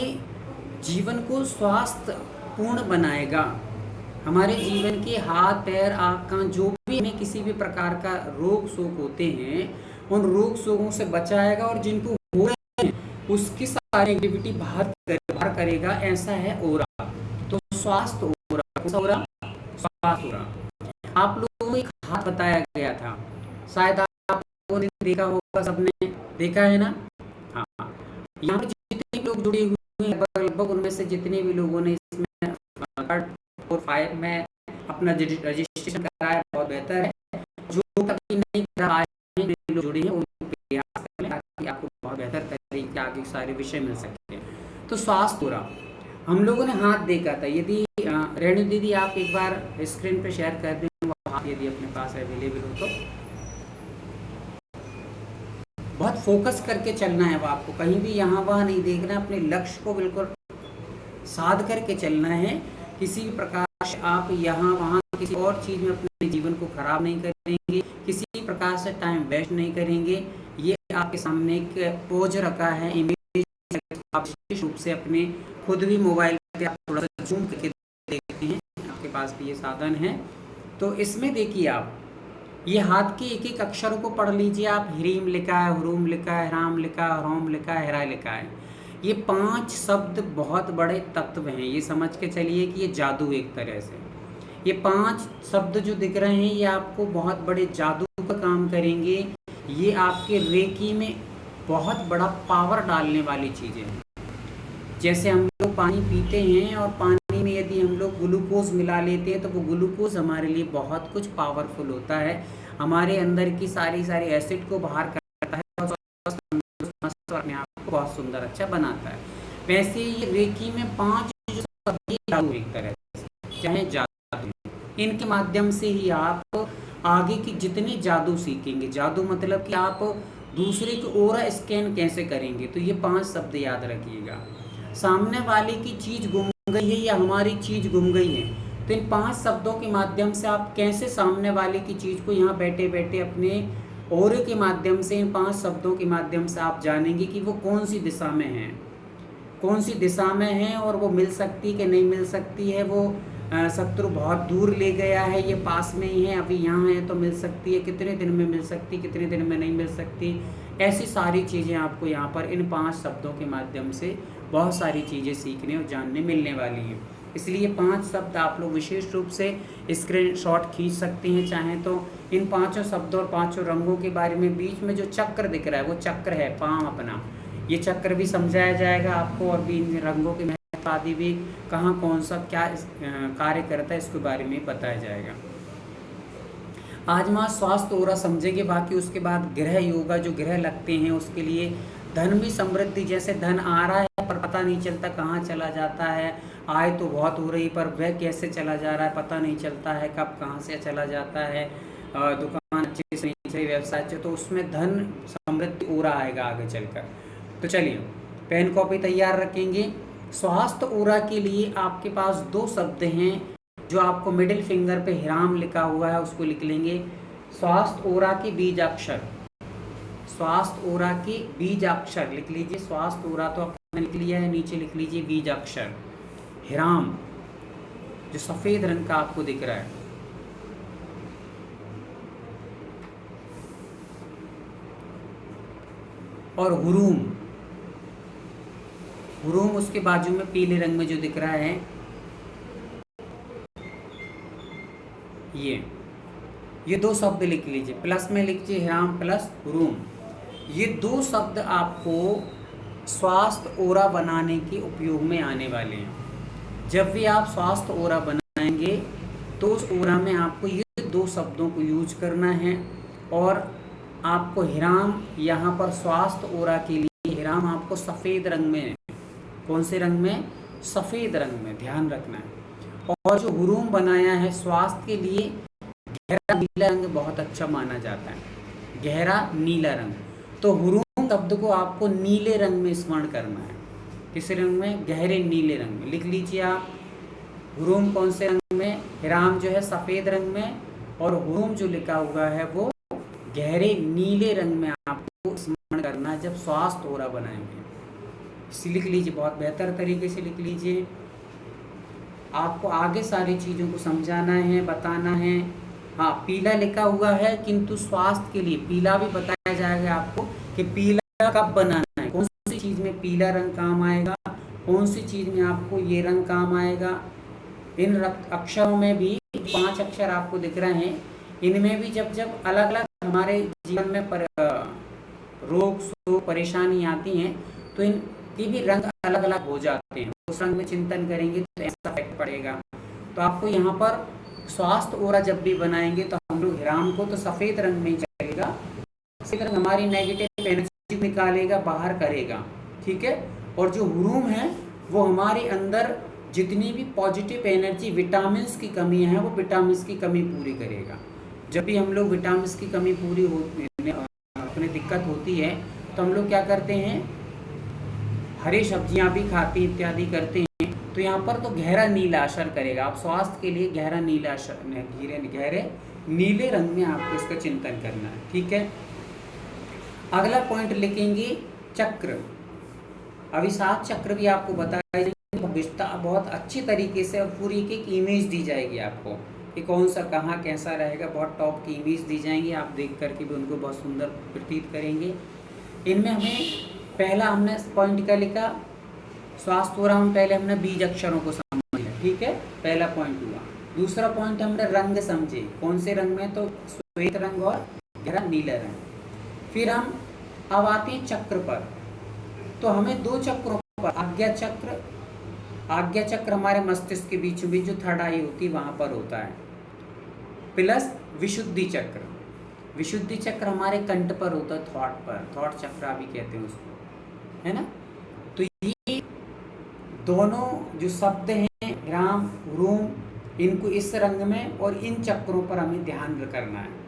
जीवन को स्वास्थ्य पूर्ण बनाएगा, हमारे जीवन के हाथ पैर आँख कान जो भी हमें किसी भी प्रकार का रोग शोक होते हैं, उन रोग शोकों से बचाएगा और जिनको हो रहे हैं उसकी सारी एक्टिविटी बाहर करेगा, ऐसा है ओरा। तो स्वास्थ्य ओरा, स्वास्थ्य ओरा। आप लोगों को एक हाथ बताया गया था, शायद आप लोगों ने देखा होगा, सबने देखा है ना। हाँ, यहाँ पे जितने भी लोग जुड़े हुए हैं लगभग उनमें से जितने भी लोगों ने इसमें 4-5 में अपना रजिस्ट्रेशन कराया, बहुत बेहतर है। जो कभी नहीं कराए हैं, लोग जुड़े हैं, उनको प्रयास करें ताकि आपको बहुत बेहतर तरीके आगे सारे विषय मिल सके। तो स्वास्थ्य ओरा हम लोगों ने हाथ देखा था। यदि रेणु दीदी आप एक बार स्क्रीन पे शेयर कर दें वो हाथ, यदि अपने पास अवेलेबल हो तो। बहुत फोकस करके चलना है, वो आपको कहीं भी यहाँ वहाँ नहीं देखना है, अपने लक्ष्य को बिल्कुल साध करके चलना है। किसी भी प्रकार से आप यहाँ वहाँ किसी और चीज़ में अपने जीवन को खराब नहीं करेंगे, किसी प्रकार से टाइम वेस्ट नहीं करेंगे। ये आपके सामने एक पोज रखा है, इमेज, आप विशेष रूप से अपने खुद भी मोबाइल पे आप थोड़ा सा जूम करके देखते हैं, आपके पास भी ये साधन है। तो इसमें देखिए आप ये हाथ के एक एक अक्षरों को पढ़ लीजिए आप। ह्रीम लिखा है, हुरूम लिखा है, हराम लिखा है, हरोम लिखा है, हेरा लिखा है। ये 5 शब्द बहुत बड़े तत्व हैं, ये समझ के चलिए कि ये जादू एक तरह से। ये 5 शब्द जो दिख रहे हैं ये आपको बहुत बड़े जादू का काम करेंगे। ये आपके रेकी में बहुत बड़ा पावर डालने वाली चीज़ें हैं। जैसे हम लोग पानी पीते हैं और पानी में यदि हम लोग ग्लूकोज मिला लेते हैं तो वो ग्लूकोज हमारे लिए बहुत कुछ पावरफुल होता है, हमारे अंदर की सारी एसिड को बाहर करता है और अपने आप को बहुत सुंदर अच्छा बनाता है। वैसे ही रेकी में 5 जादू एक तरह से चाहे जादू, इनके माध्यम से ही आप आगे की जितने जादू सीखेंगे। जादू मतलब कि आप दूसरे की ओरा स्कैन कैसे करेंगे, तो ये 5 शब्द याद रखिएगा। सामने वाले की चीज़ गुम गई है या हमारी चीज़ गुम गई है, तो इन 5 शब्दों के माध्यम से आप कैसे सामने वाले की चीज़ को यहाँ बैठे बैठे अपने ओरे के माध्यम से, इन 5 शब्दों के माध्यम से आप जानेंगे कि वो कौन सी दिशा में है, कौन सी दिशा में है और वो मिल सकती कि नहीं मिल सकती है। वो शत्रु बहुत दूर ले गया है, ये पास में ही है, अभी यहाँ है तो मिल सकती है, कितने दिन में मिल सकती, कितने दिन में नहीं मिल सकती। ऐसी सारी चीज़ें आपको यहाँ पर इन 5 शब्दों के माध्यम से बहुत सारी चीज़ें सीखने और जानने मिलने वाली हैं। इसलिए 5 शब्द आप लोग विशेष रूप से स्क्रीनशॉट खींच सकते हैं चाहें तो। इन 5 शब्दों और 5 रंगों के बारे में बीच में जो चक्र दिख रहा है वो चक्र है पाँव अपना, ये चक्र भी समझाया जाएगा आपको और भी इन रंगों के महत्व आदि भी कहाँ कौन सा क्या कार्य करता है इसके बारे में बताया जाएगा। आज मैं स्वास्थ्य ओरा समझेंगे, बाकी उसके बाद ग्रह योगा जो ग्रह लगते हैं उसके लिए धन भी समृद्धि, जैसे धन आ रहा है पर पता नहीं चलता कहाँ चला जाता है, आय तो बहुत हो रही पर वह कैसे चला जा रहा है पता नहीं चलता है, कब कहाँ से चला जाता है, दुकान अच्छे से नहीं चली, व्यवसाय अच्छे, तो उसमें धन समृद्धि ओरा आएगा आगे चलकर। तो चलिए पेन कॉपी तैयार रखेंगे। स्वास्थ्य ओरा के लिए आपके पास दो शब्द हैं जो आपको मिडिल फिंगर पे हिराम लिखा हुआ है, उसको लिख लेंगे। स्वास्थ्य ओरा के बीजाक्षर, स्वास्थ्य ओरा के बीजाक्षर लिख लीजिए। स्वास्थ्य ओरा तो आपने लिख लिया है, नीचे लिख लीजिए बीजाक्षर हिराम, जो सफेद रंग का आपको दिख रहा है। और हुरूम, हुरूम उसके बाजू में पीले रंग में जो दिख रहा है, ये दो शब्द लिख लीजिए। प्लस में लिखिए हिराम प्लस हुरूम। ये दो शब्द आपको स्वास्थ्य ओरा बनाने के उपयोग में आने वाले हैं। जब भी आप स्वास्थ्य ओरा बनाएंगे तो उस ओरा में आपको ये दो शब्दों को यूज करना है। और आपको हिराम यहाँ पर स्वास्थ्य ओरा के लिए हिराम आपको सफ़ेद रंग में, कौन से रंग में? सफ़ेद रंग में, ध्यान रखना है। और जो हुरूम बनाया है स्वास्थ्य के लिए, गहरा नीला रंग बहुत अच्छा माना जाता है, गहरा नीला रंग। तो हुरूम शब्द को आपको नीले रंग में स्मरण करना है। किस रंग में? गहरे नीले रंग में। लिख लीजिए आप हुरूम कौन से रंग में? हिराम जो है सफ़ेद रंग में, और हुरूम जो लिखा हुआ है वो गहरे नीले रंग में आपको स्मरण करना है जब स्वास्थ्य ओरा बनाएंगे। इसे लिख लीजिए, बहुत बेहतर तरीके से लिख लीजिए। आपको आगे सारी चीज़ों को समझाना है, बताना है। हाँ, पीला लिखा हुआ है, किंतु स्वास्थ्य के लिए पीला भी बताया जाएगा आपको कि पीला कब बनाना है, कौन सी चीज़ में पीला रंग काम आएगा, कौन सी चीज़ में आपको ये रंग काम आएगा। इन अक्षरों में भी 5 अक्षर आपको दिख रहे हैं, इनमें भी जब जब अलग अलग हमारे जीवन में रोग शोक परेशानी आती हैं तो इनके भी रंग अलग अलग हो जाते हैं। उस रंग में चिंतन करेंगे तो ऐसा इफेक्ट पड़ेगा। तो आपको यहाँ पर स्वास्थ्य ओरा जब भी बनाएंगे तो हम लोग हिराम को तो सफ़ेद रंग में ही चलेगा, सफ़ेद रंग हमारी नेगेटिव एनर्जी निकालेगा, बाहर करेगा, ठीक है। और जो हुरूम है वो हमारे अंदर जितनी भी पॉजिटिव एनर्जी, विटामिन की कमी है, वो विटामिन की कमी पूरी करेगा। जब भी हम लोग विटामिन की कमी पूरी होती है, अपने दिक्कत होती है, तो हम लोग क्या करते हैं? हरी सब्जियां भी खाते हैं, इत्यादि करते हैं। तो यहाँ पर तो गहरा नीला असर करेगा। आप स्वास्थ्य के लिए गहरा नीला असर, गहरे नीले रंग में आपको इसका चिंतन करना है, ठीक है। अगला पॉइंट लिखेंगे चक्र। अभी 7 चक्र भी आपको बताया जाएगा, बहुत अच्छी तरीके से, और पूरी एक इमेज दी जाएगी आपको कि कौन सा कहाँ कैसा रहेगा। बहुत टॉप की इमेज दी जाएंगी, आप देख करके भी उनको बहुत सुंदर प्रतीत करेंगे। इनमें हमें पहला हमने पॉइंट क्या लिखा? स्वास्थ्य ओरा में पहले हमने बीज अक्षरों को समझ लिया, ठीक है, पहला पॉइंट हुआ। दूसरा पॉइंट हमने रंग समझे, कौन से रंग में? तो श्वेत रंग और गहरा नीला रंग। फिर हम अब आते हैं चक्र पर। तो हमें 2 चक्रों पर, आज्ञा चक्र हमारे मस्तिष्क के बीचों बीच जो थर्ड आई होती है वहाँ पर होता है, प्लस विशुद्धि चक्र। विशुद्धि चक्र हमारे कंठ पर होता है, थॉट पर, थॉट चक्र भी कहते हैं उसको, है ना। तो ये दोनों जो शब्द हैं राम रूम, इनको इस रंग में और इन चक्रों पर हमें ध्यान करना है।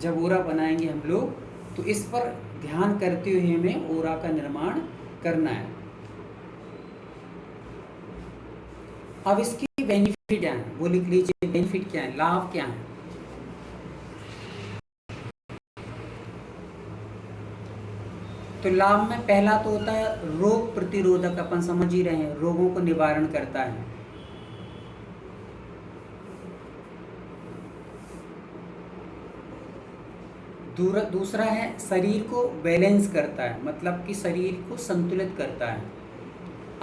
जब ओरा बनाएंगे हम लोग तो इस पर ध्यान करते हुए हमें ओरा का निर्माण करना है। अब इसकी बेनिफिट क्या है वो लिख लीजिए। बेनिफिट क्या है, लाभ क्या है? तो लाभ में पहला तो होता है रोग प्रतिरोधक, अपन समझ ही रहे हैं, रोगों को निवारण करता है। दूसरा है शरीर को बैलेंस करता है, मतलब कि शरीर को संतुलित करता है,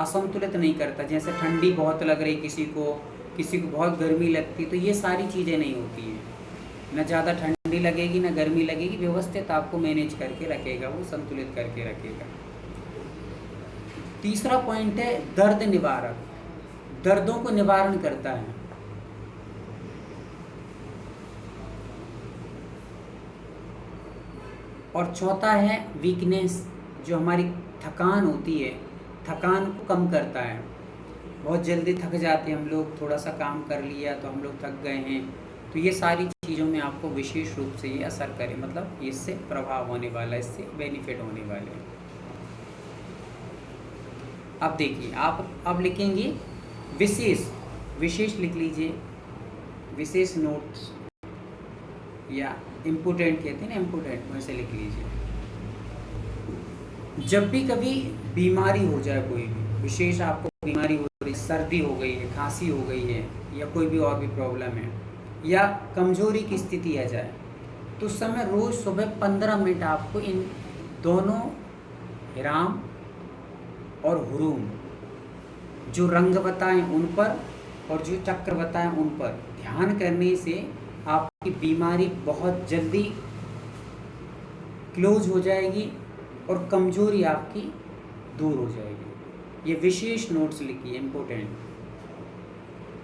असंतुलित नहीं करता। जैसे ठंडी बहुत लग रही किसी को बहुत गर्मी लगती, तो ये सारी चीज़ें नहीं होती हैं। न ज़्यादा ठंडी लगेगी न गर्मी लगेगी, व्यवस्थित आपको मैनेज करके रखेगा, वो संतुलित करके रखेगा। तीसरा पॉइंट है दर्द निवारक, दर्दों को निवारण करता है। और चौथा है वीकनेस, जो हमारी थकान होती है, थकान को कम करता है। बहुत जल्दी थक जाते हैं हम लोग, थोड़ा सा काम कर लिया तो हम लोग थक गए हैं, तो ये सारी चीज़ों में आपको विशेष रूप से ये असर करे, मतलब इससे प्रभाव होने वाला है, इससे बेनिफिट होने वाले हैं। अब देखिए, आप लिखेंगे विशेष, विशेष लिख लीजिए, विशेष नोट्स या इम्पोर्टेंट कहते हैं ना, इम्पोर्टेंट वैसे लिख लीजिए। जब भी कभी बीमारी हो जाए, कोई भी विशेष आपको बीमारी हो रही, सर्दी हो गई है, खांसी हो गई है, या कोई भी और भी प्रॉब्लम है, या कमजोरी की स्थिति आ जाए, तो उस समय रोज़ सुबह 15 मिनट आपको इन दोनों हिराम और हुरूम, जो रंग बताएं उन पर और जो चक्र बताएं उन पर ध्यान करने से आपकी बीमारी बहुत जल्दी क्लोज हो जाएगी और कमजोरी आपकी दूर हो जाएगी। ये विशेष नोट्स लिखिए, इम्पोर्टेंट।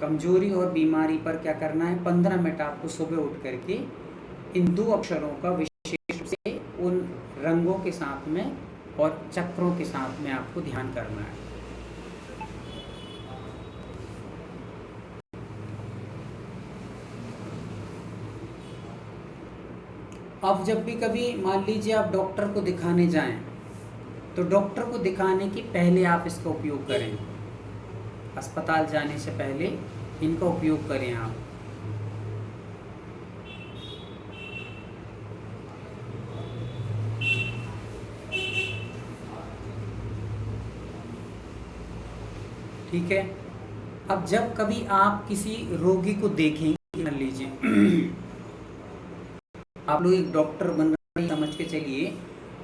कमजोरी और बीमारी पर क्या करना है, 15 मिनट आपको सुबह उठ करके इन 2 अक्षरों का विशेष रूप से उन रंगों के साथ में और चक्रों के साथ में आपको ध्यान करना है। अब जब भी कभी मान लीजिए आप डॉक्टर को दिखाने जाएं, तो डॉक्टर को दिखाने के पहले आप इसका उपयोग करें। अस्पताल जाने से पहले इनका उपयोग करें आप। ठीक है। अब जब कभी आप किसी रोगी को देखेंगे, मान लीजिए आप लोग एक डॉक्टर बन रहे समझ के चलिए,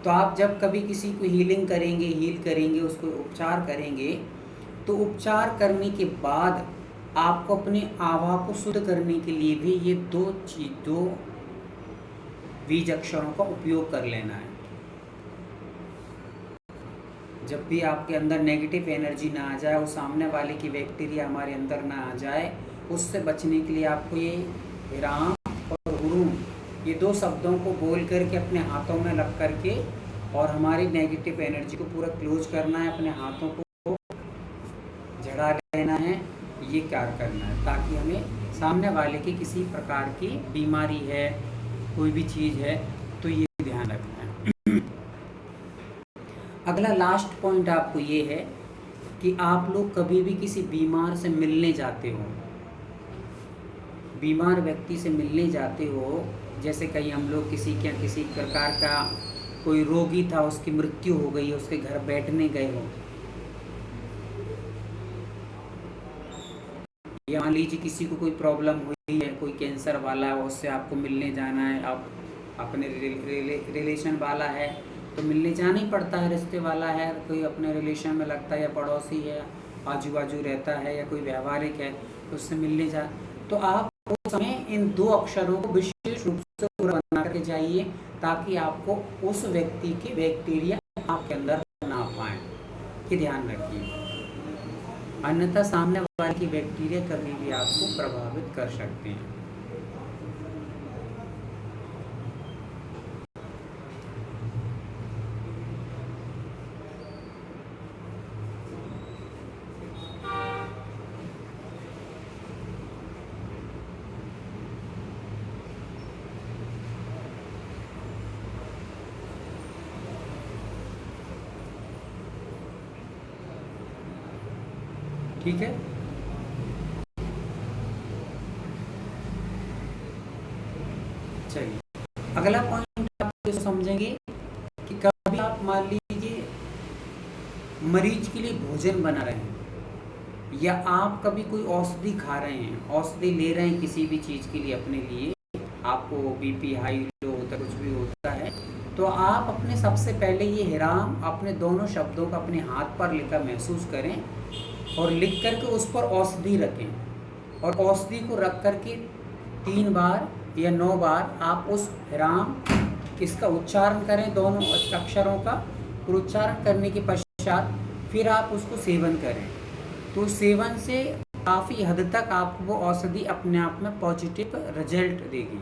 तो आप जब कभी किसी को हील करेंगे, उसको उपचार करेंगे, तो उपचार करने के बाद आपको अपने आभा को शुद्ध करने के लिए भी ये दो बीज अक्षरों का उपयोग कर लेना है। जब भी आपके अंदर नेगेटिव एनर्जी ना आ जाए और सामने वाले की बैक्टीरिया हमारे अंदर ना आ जाए, उससे बचने के लिए आपको ये राम और हुरूम, ये 2 शब्दों को बोल करके अपने हाथों में रख करके और हमारी नेगेटिव एनर्जी को पूरा क्लोज करना है, अपने हाथों को झड़ा लेना है, ये कार्य करना है, ताकि हमें सामने वाले की किसी प्रकार की बीमारी है, कोई भी चीज़ है, तो ये ध्यान रखना है। अगला लास्ट पॉइंट आपको ये है कि आप लोग कभी भी किसी बीमार से मिलने जाते हो, बीमार व्यक्ति से मिलने जाते हो, जैसे कहीं हम लोग किसी प्रकार का कोई रोगी था, उसकी मृत्यु हो गई, उसके घर बैठने गए हो, या मान लीजिए किसी को कोई प्रॉब्लम हुई है, कोई कैंसर वाला है, उससे आपको मिलने जाना है, आप अपने रिलेशन वाला है तो मिलने जाना ही पड़ता है, रिश्ते वाला है, कोई अपने रिलेशन में लगता है, या पड़ोसी है, आजू बाजू रहता है, या कोई व्यवहारिक है, तो उससे मिलने जा, तो आप उस समय इन 2 अक्षरों को विशेष रूप से पूरा बना करके जाइए, ताकि आपको उस व्यक्ति की बैक्टीरिया आपके अंदर ना पाए, कि ध्यान रखिए, अन्यथा सामने वाले की बैक्टीरिया कभी भी आपको प्रभावित कर सकते हैं। ठीक है, चलिए अगला पॉइंट आप समझेंगे कि कभी आप मान लीजिए मरीज के लिए भोजन बना रहे हैं, या आप कभी कोई औषधि खा रहे हैं, औषधि ले रहे हैं किसी भी चीज़ के लिए अपने लिए, आपको बीपी हाई लो होता है, कुछ भी होता है, तो आप अपने सबसे पहले ये हिराम अपने दोनों शब्दों का अपने हाथ पर लिखकर महसूस करें और लिख करके उस पर औषधि रखें, और औषधि को रख करके 3 बार या 9 बार आप उस हिराम इसका उच्चारण करें, दोनों अक्षरों का, और उच्चारण करने के पश्चात फिर आप उसको सेवन करें, तो सेवन से काफ़ी हद तक आपको वो औषधि अपने आप में पॉजिटिव रिजल्ट देगी।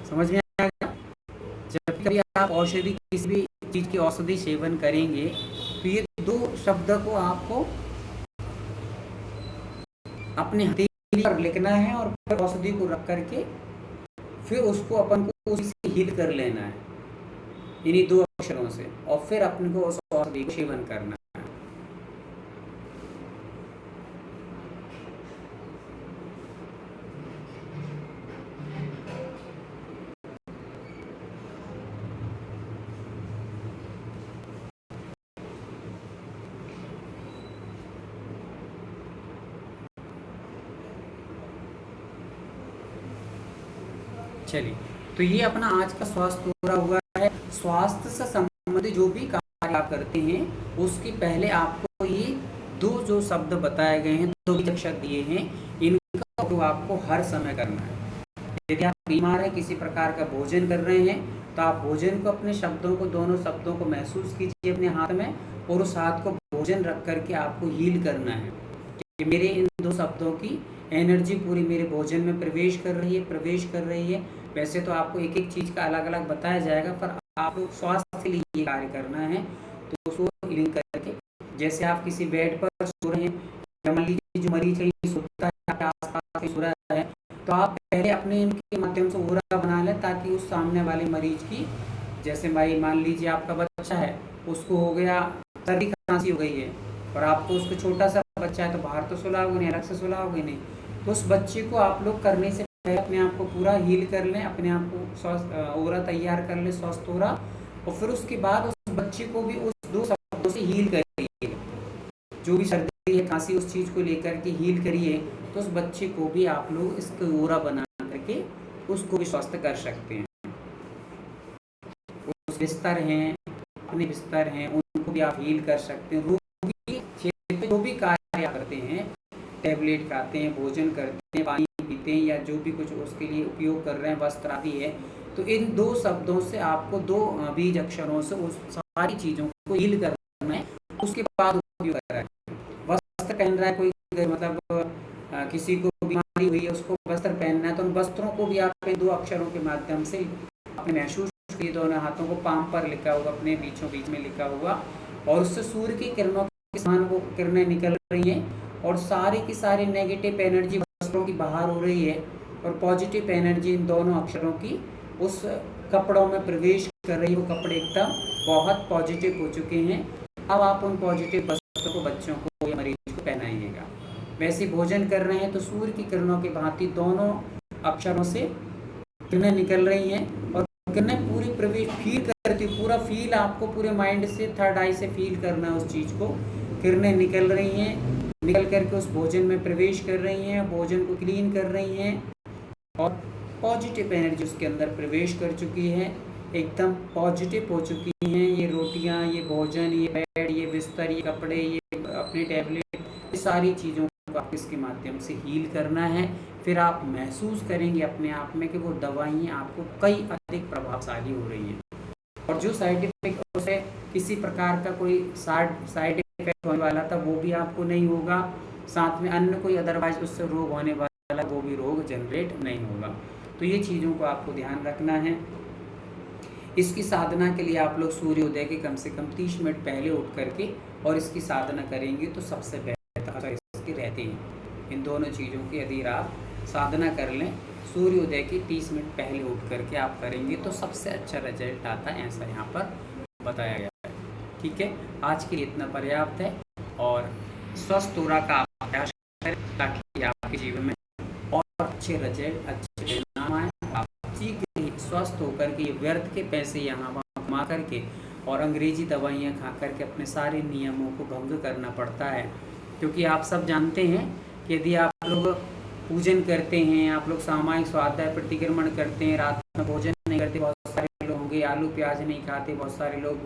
समझ में आ गया? जब कभी आप औषधि किसी भी चीज़ की औषधि सेवन करेंगे, तो ये 2 शब्द को आपको अपने पर लिखना है और फिर औषधि को रख करके फिर उसको अपन को उसी से हील कर लेना है इन्हीं 2 अक्षरों से, और फिर अपन को उस औषधि को सेवन करना है। चलिए, तो ये अपना आज का स्वास्थ्य पूरा हुआ है। स्वास्थ्य से संबंधित जो भी कार्य आप करते हैं उसके पहले आपको ये 2 जो शब्द बताए गए हैं, 2 अक्षर दिए हैं, इनका उपयोग आपको हर समय करना है। यदि आप बीमार हैं, किसी प्रकार का भोजन कर रहे हैं, तो आप भोजन को अपने शब्दों को, दोनों शब्दों को महसूस कीजिए अपने हाथ में, और उस हाथ को भोजन रख करके आपको हील करना है कि मेरे इन 2 शब्दों की एनर्जी पूरी मेरे भोजन में प्रवेश कर रही है। वैसे तो आपको एक एक चीज़ का अलग अलग बताया जाएगा, पर आप लोग स्वास्थ्य के लिए ये कार्य करना है, तो उसको लिंक करके, जैसे आप किसी बेड पर सो रहे हैं, मान लीजिए जो मरीज कहीं सोता है आपके आसपास कहीं सो रहा है, तो आप पहले अपने इनके माध्यम से ओरा बना लें, ताकि उस सामने वाले मरीज की, जैसे भाई मान लीजिए आपका बच्चा है, उसको हो गया सर्दी खांसी हो गई है, और आपको उसको छोटा सा बच्चा है तो बाहर तो सुलाओगे नहीं, अलग से सुलाओगे नहीं, तो उस बच्चे को आप लोग करने से पहले अपने आप को पूरा हील कर लें, अपने आप को स्वस्थ ओरा तैयार कर लें, स्वस्थ ओरा, और फिर उसके बाद उस बच्चे को भी उस 2 शब्दों से हील करिए। जो भी सर्दी है, खांसी, उस चीज़ को लेकर के हील करिए, तो उस बच्चे को भी आप लोग इसका ओरा बना करके उसको भी स्वस्थ कर सकते हैं। उस बिस्तर हैं, अपने बिस्तर हैं, उनको भी आप हील कर सकते हैं। रोगी क्षेत्र में जो भी कार्य करते हैं, टैबलेट खाते हैं, भोजन करते हैं, पानी पीते हैं, या जो भी कुछ उसके लिए उपयोग कर रहे हैं, वस्त्र आदि है, तो इन 2 शब्दों से आपको 2 बीज अक्षरों से उस सारी चीज़ों को हील करना है। उसके बाद उपयोग कर रहा है, वस्त्र पहन रहा है कोई, मतलब किसी को बीमारी हुई है, उसको वस्त्र पहनना है, तो उन वस्त्रों को भी आप 2 अक्षरों के माध्यम से अपने महसूस किए, दोनों हाथों को पाम पर लिखा हुआ, अपने बीचों बीच में लिखा हुआ, और उससे सूर्य की किरणों के समान वो किरणें निकल रही हैं, और सारी की सारी नेगेटिव एनर्जी वस्त्रों की बाहर हो रही है, और पॉजिटिव एनर्जी इन दोनों अक्षरों की उस कपड़ों में प्रवेश कर रही है। वो कपड़े एकदम बहुत पॉजिटिव हो चुके हैं। अब आप उन पॉजिटिव वस्त्रों को बच्चों को या मरीज को पहनाइएगा। वैसे भोजन कर रहे हैं तो सूर्य की किरणों की भांति दोनों अक्षरों से किरणें निकल रही हैं, और किरणें पूरी प्रवेश फील करती, पूरा फील आपको पूरे माइंड से, थर्ड आई से फील करना है उस चीज़ को। किरणें निकल रही हैं, निकल करके उस भोजन में प्रवेश कर रही हैं, भोजन को क्लीन कर रही हैं, और पॉजिटिव एनर्जी उसके अंदर प्रवेश कर चुकी है, एकदम पॉजिटिव हो चुकी हैं। ये रोटियां, ये भोजन, ये बेड, ये बिस्तर, ये कपड़े, ये अपने टैबलेट, ये सारी चीज़ों को आप इसके माध्यम से हील करना है। फिर आप महसूस करेंगे अपने आप में कि वो दवाइयाँ आपको कई अधिक प्रभावशाली हो रही हैं, और जो साइड इफेक्ट उसे किसी प्रकार का कोई साइड इफेक्ट होने वाला था वो भी आपको नहीं होगा, साथ में अन्य कोई अदरवाइज उससे रोग होने वाला वो भी रोग जनरेट नहीं होगा। तो ये चीज़ों को आपको ध्यान रखना है। इसकी साधना के लिए आप लोग सूर्योदय के कम से कम 30 मिनट पहले उठ करके और इसकी साधना करेंगे तो सबसे बेहतर इसके रहते हैं। इन दोनों चीज़ों की यदि आप साधना कर लें, सूर्योदय के 30 मिनट पहले उठ करके आप करेंगे तो सबसे अच्छा रिजल्ट आता है, ऐसा यहाँ पर बताया गया है। ठीक है, आज के लिए इतना पर्याप्त है, और स्वस्थ ओरा का अभ्यास करें ताकि आपके जीवन में और अच्छे रिजल्ट, अच्छे परिणाम आए। आप शीघ्र ही स्वस्थ होकर के व्यर्थ के पैसे यहाँ वहाँ कमा करके और अंग्रेजी दवाइयाँ खा करके अपने सारे नियमों को भंग करना पड़ता है, क्योंकि आप सब जानते हैं कि यदि आप लोग पूजन करते हैं, आप लोग सामायिक स्वाध्याय प्रतिक्रमण करते हैं, रात में भोजन नहीं करते, बहुत सारे लोग होंगे आलू प्याज नहीं खाते, बहुत सारे लोग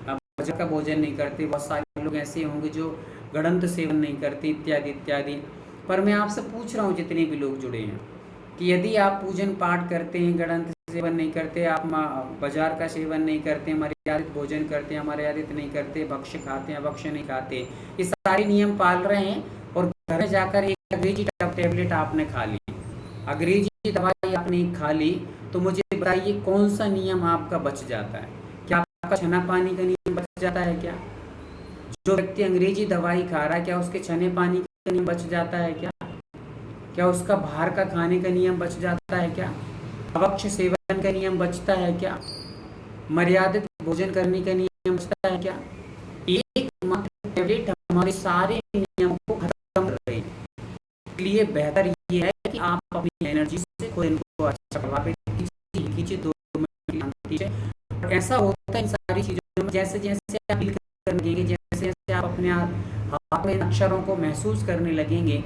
भोजन का भोजन नहीं करते, बहुत सारे लोग ऐसे होंगे जो गड़ंत सेवन नहीं करते, इत्यादि इत्यादि। पर मैं आपसे पूछ रहा हूँ जितने भी लोग जुड़े हैं कि यदि आप पूजन पाठ करते हैं, गड़ंत सेवन नहीं करते, आप बाजार का सेवन नहीं करते, मर्यादित भोजन करते हैं, अमर्यादित नहीं करते, भक्ष्य खाते हैं, भक्ष्य नहीं खाते, ये सारे नियम पाल रहे हैं, और घर में जाकर एक अंग्रेजी टैबलेट आपने खा ली, अंग्रेजी दवाई आपने खा ली, तो मुझे बताइए कौन सा नियम आपका बच जाता है? क्या आपका छना पानी का नियम बच जाता है? क्या जो व्यक्ति अंग्रेजी दवाई खा रहा है क्या उसके छने पानी का नियम बच जाता है क्या? क्या उसका बाहर का खाने का नियम बच जाता है क्या? अभक्ष्य सेवन का नियम बचता है क्या? मर्यादित भोजन करने का नियम बचता है क्या? एक मात्र टैबलेट हमारे सारे नियमों को खत्म कर रही है। इसलिए बेहतर ये है कि आप अपनी एनर्जी से खुद इनको अच्छा प्रभावित कीजिए, 2 मिनट की शांति दीजिए। और ऐसा होता है इन सारी चीज़ों में, जैसे जैसे आप फील करने लगेंगे, जैसे जैसे आप अपने हाथ में अक्षरों को महसूस करने लगेंगे,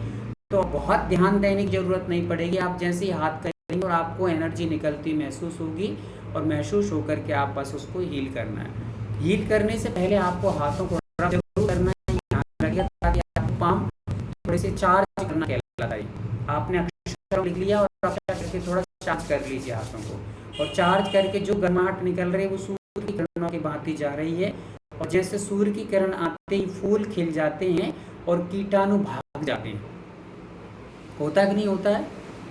तो बहुत ध्यान देने की ज़रूरत नहीं पड़ेगी। आप जैसे ही हाथ करेंगे और आपको एनर्जी निकलती महसूस होगी, और महसूस होकर के आप बस उसको हील करना है। हील करने से पहले आपको हाथों को रब जरूर करना है, ध्यान रखिए, ताकि आपको पाम थोड़े से चार्ज करना कहलाता है। आपने अक्षर लिख लिया और अक्षर करके थोड़ा चार्ज कर लीजिए हाथों को, और चार्ज करके जो गर्माहट निकल रही है वो सूर्य की किरणों की भांति जा रही है। और जैसे सूर्य की किरण आते ही फूल खिल जाते हैं और कीटाणु भाग जाते हैं। होता कि नहीं होता है?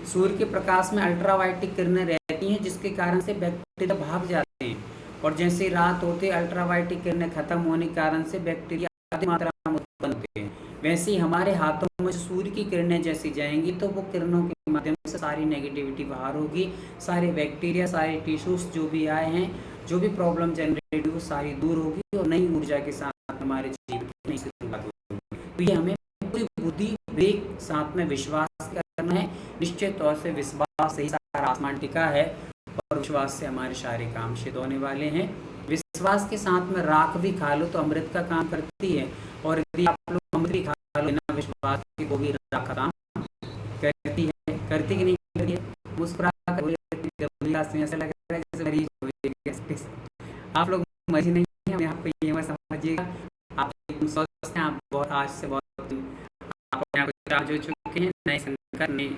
सूर्य के प्रकाश में अल्ट्रावायलेट किरणें रहती हैं, जिसके कारण से बैक्टीरिया भाग जाते हैं। और जैसे रात होते अल्ट्रावायलेट किरणें खत्म होने के कारण से बैक्टीरिया अधिक मात्रा में उत्पन्न होते हैं। वैसे ही हमारे हाथों में सूर्य की किरणें जैसी जाएंगी, तो वो किरणों के माध्यम से सारी नेगेटिविटी बाहर होगी, सारे बैक्टीरिया, सारे टिश्यूज जो भी आए हैं, जो भी प्रॉब्लम जनरेट हुई, सारी दूर होगी और नई ऊर्जा के साथ हमारे जीवन की नई शुरुआत होगी। तो ये हमें पूरी बुद्धि, विवेक, साथ में विश्वास करना है। निश्चित तौर से विश्वास से ही सारा आसमान टिका है, और विश्वास से हमारे सारे काम सिद्ध होने वाले हैं। विश्वास के साथ में राख भी खा लो तो अमृत का काम करती है, और यदि आप लोग अमृत भी खा लो बिना विश्वास के, वो भी राख का काम करती है। करती कि नहीं करती है? मुस्कुरा कर ऐसा लग रहा है जैसे मरीज हो गए। आप लोग मरीज नहीं है, मैं आपको ये मत समझिएगा। आप एकदम स्वस्थ हैं, आप बहुत आज से बहुत आप अपने आप को हो चुके हैं, नए संकट, नए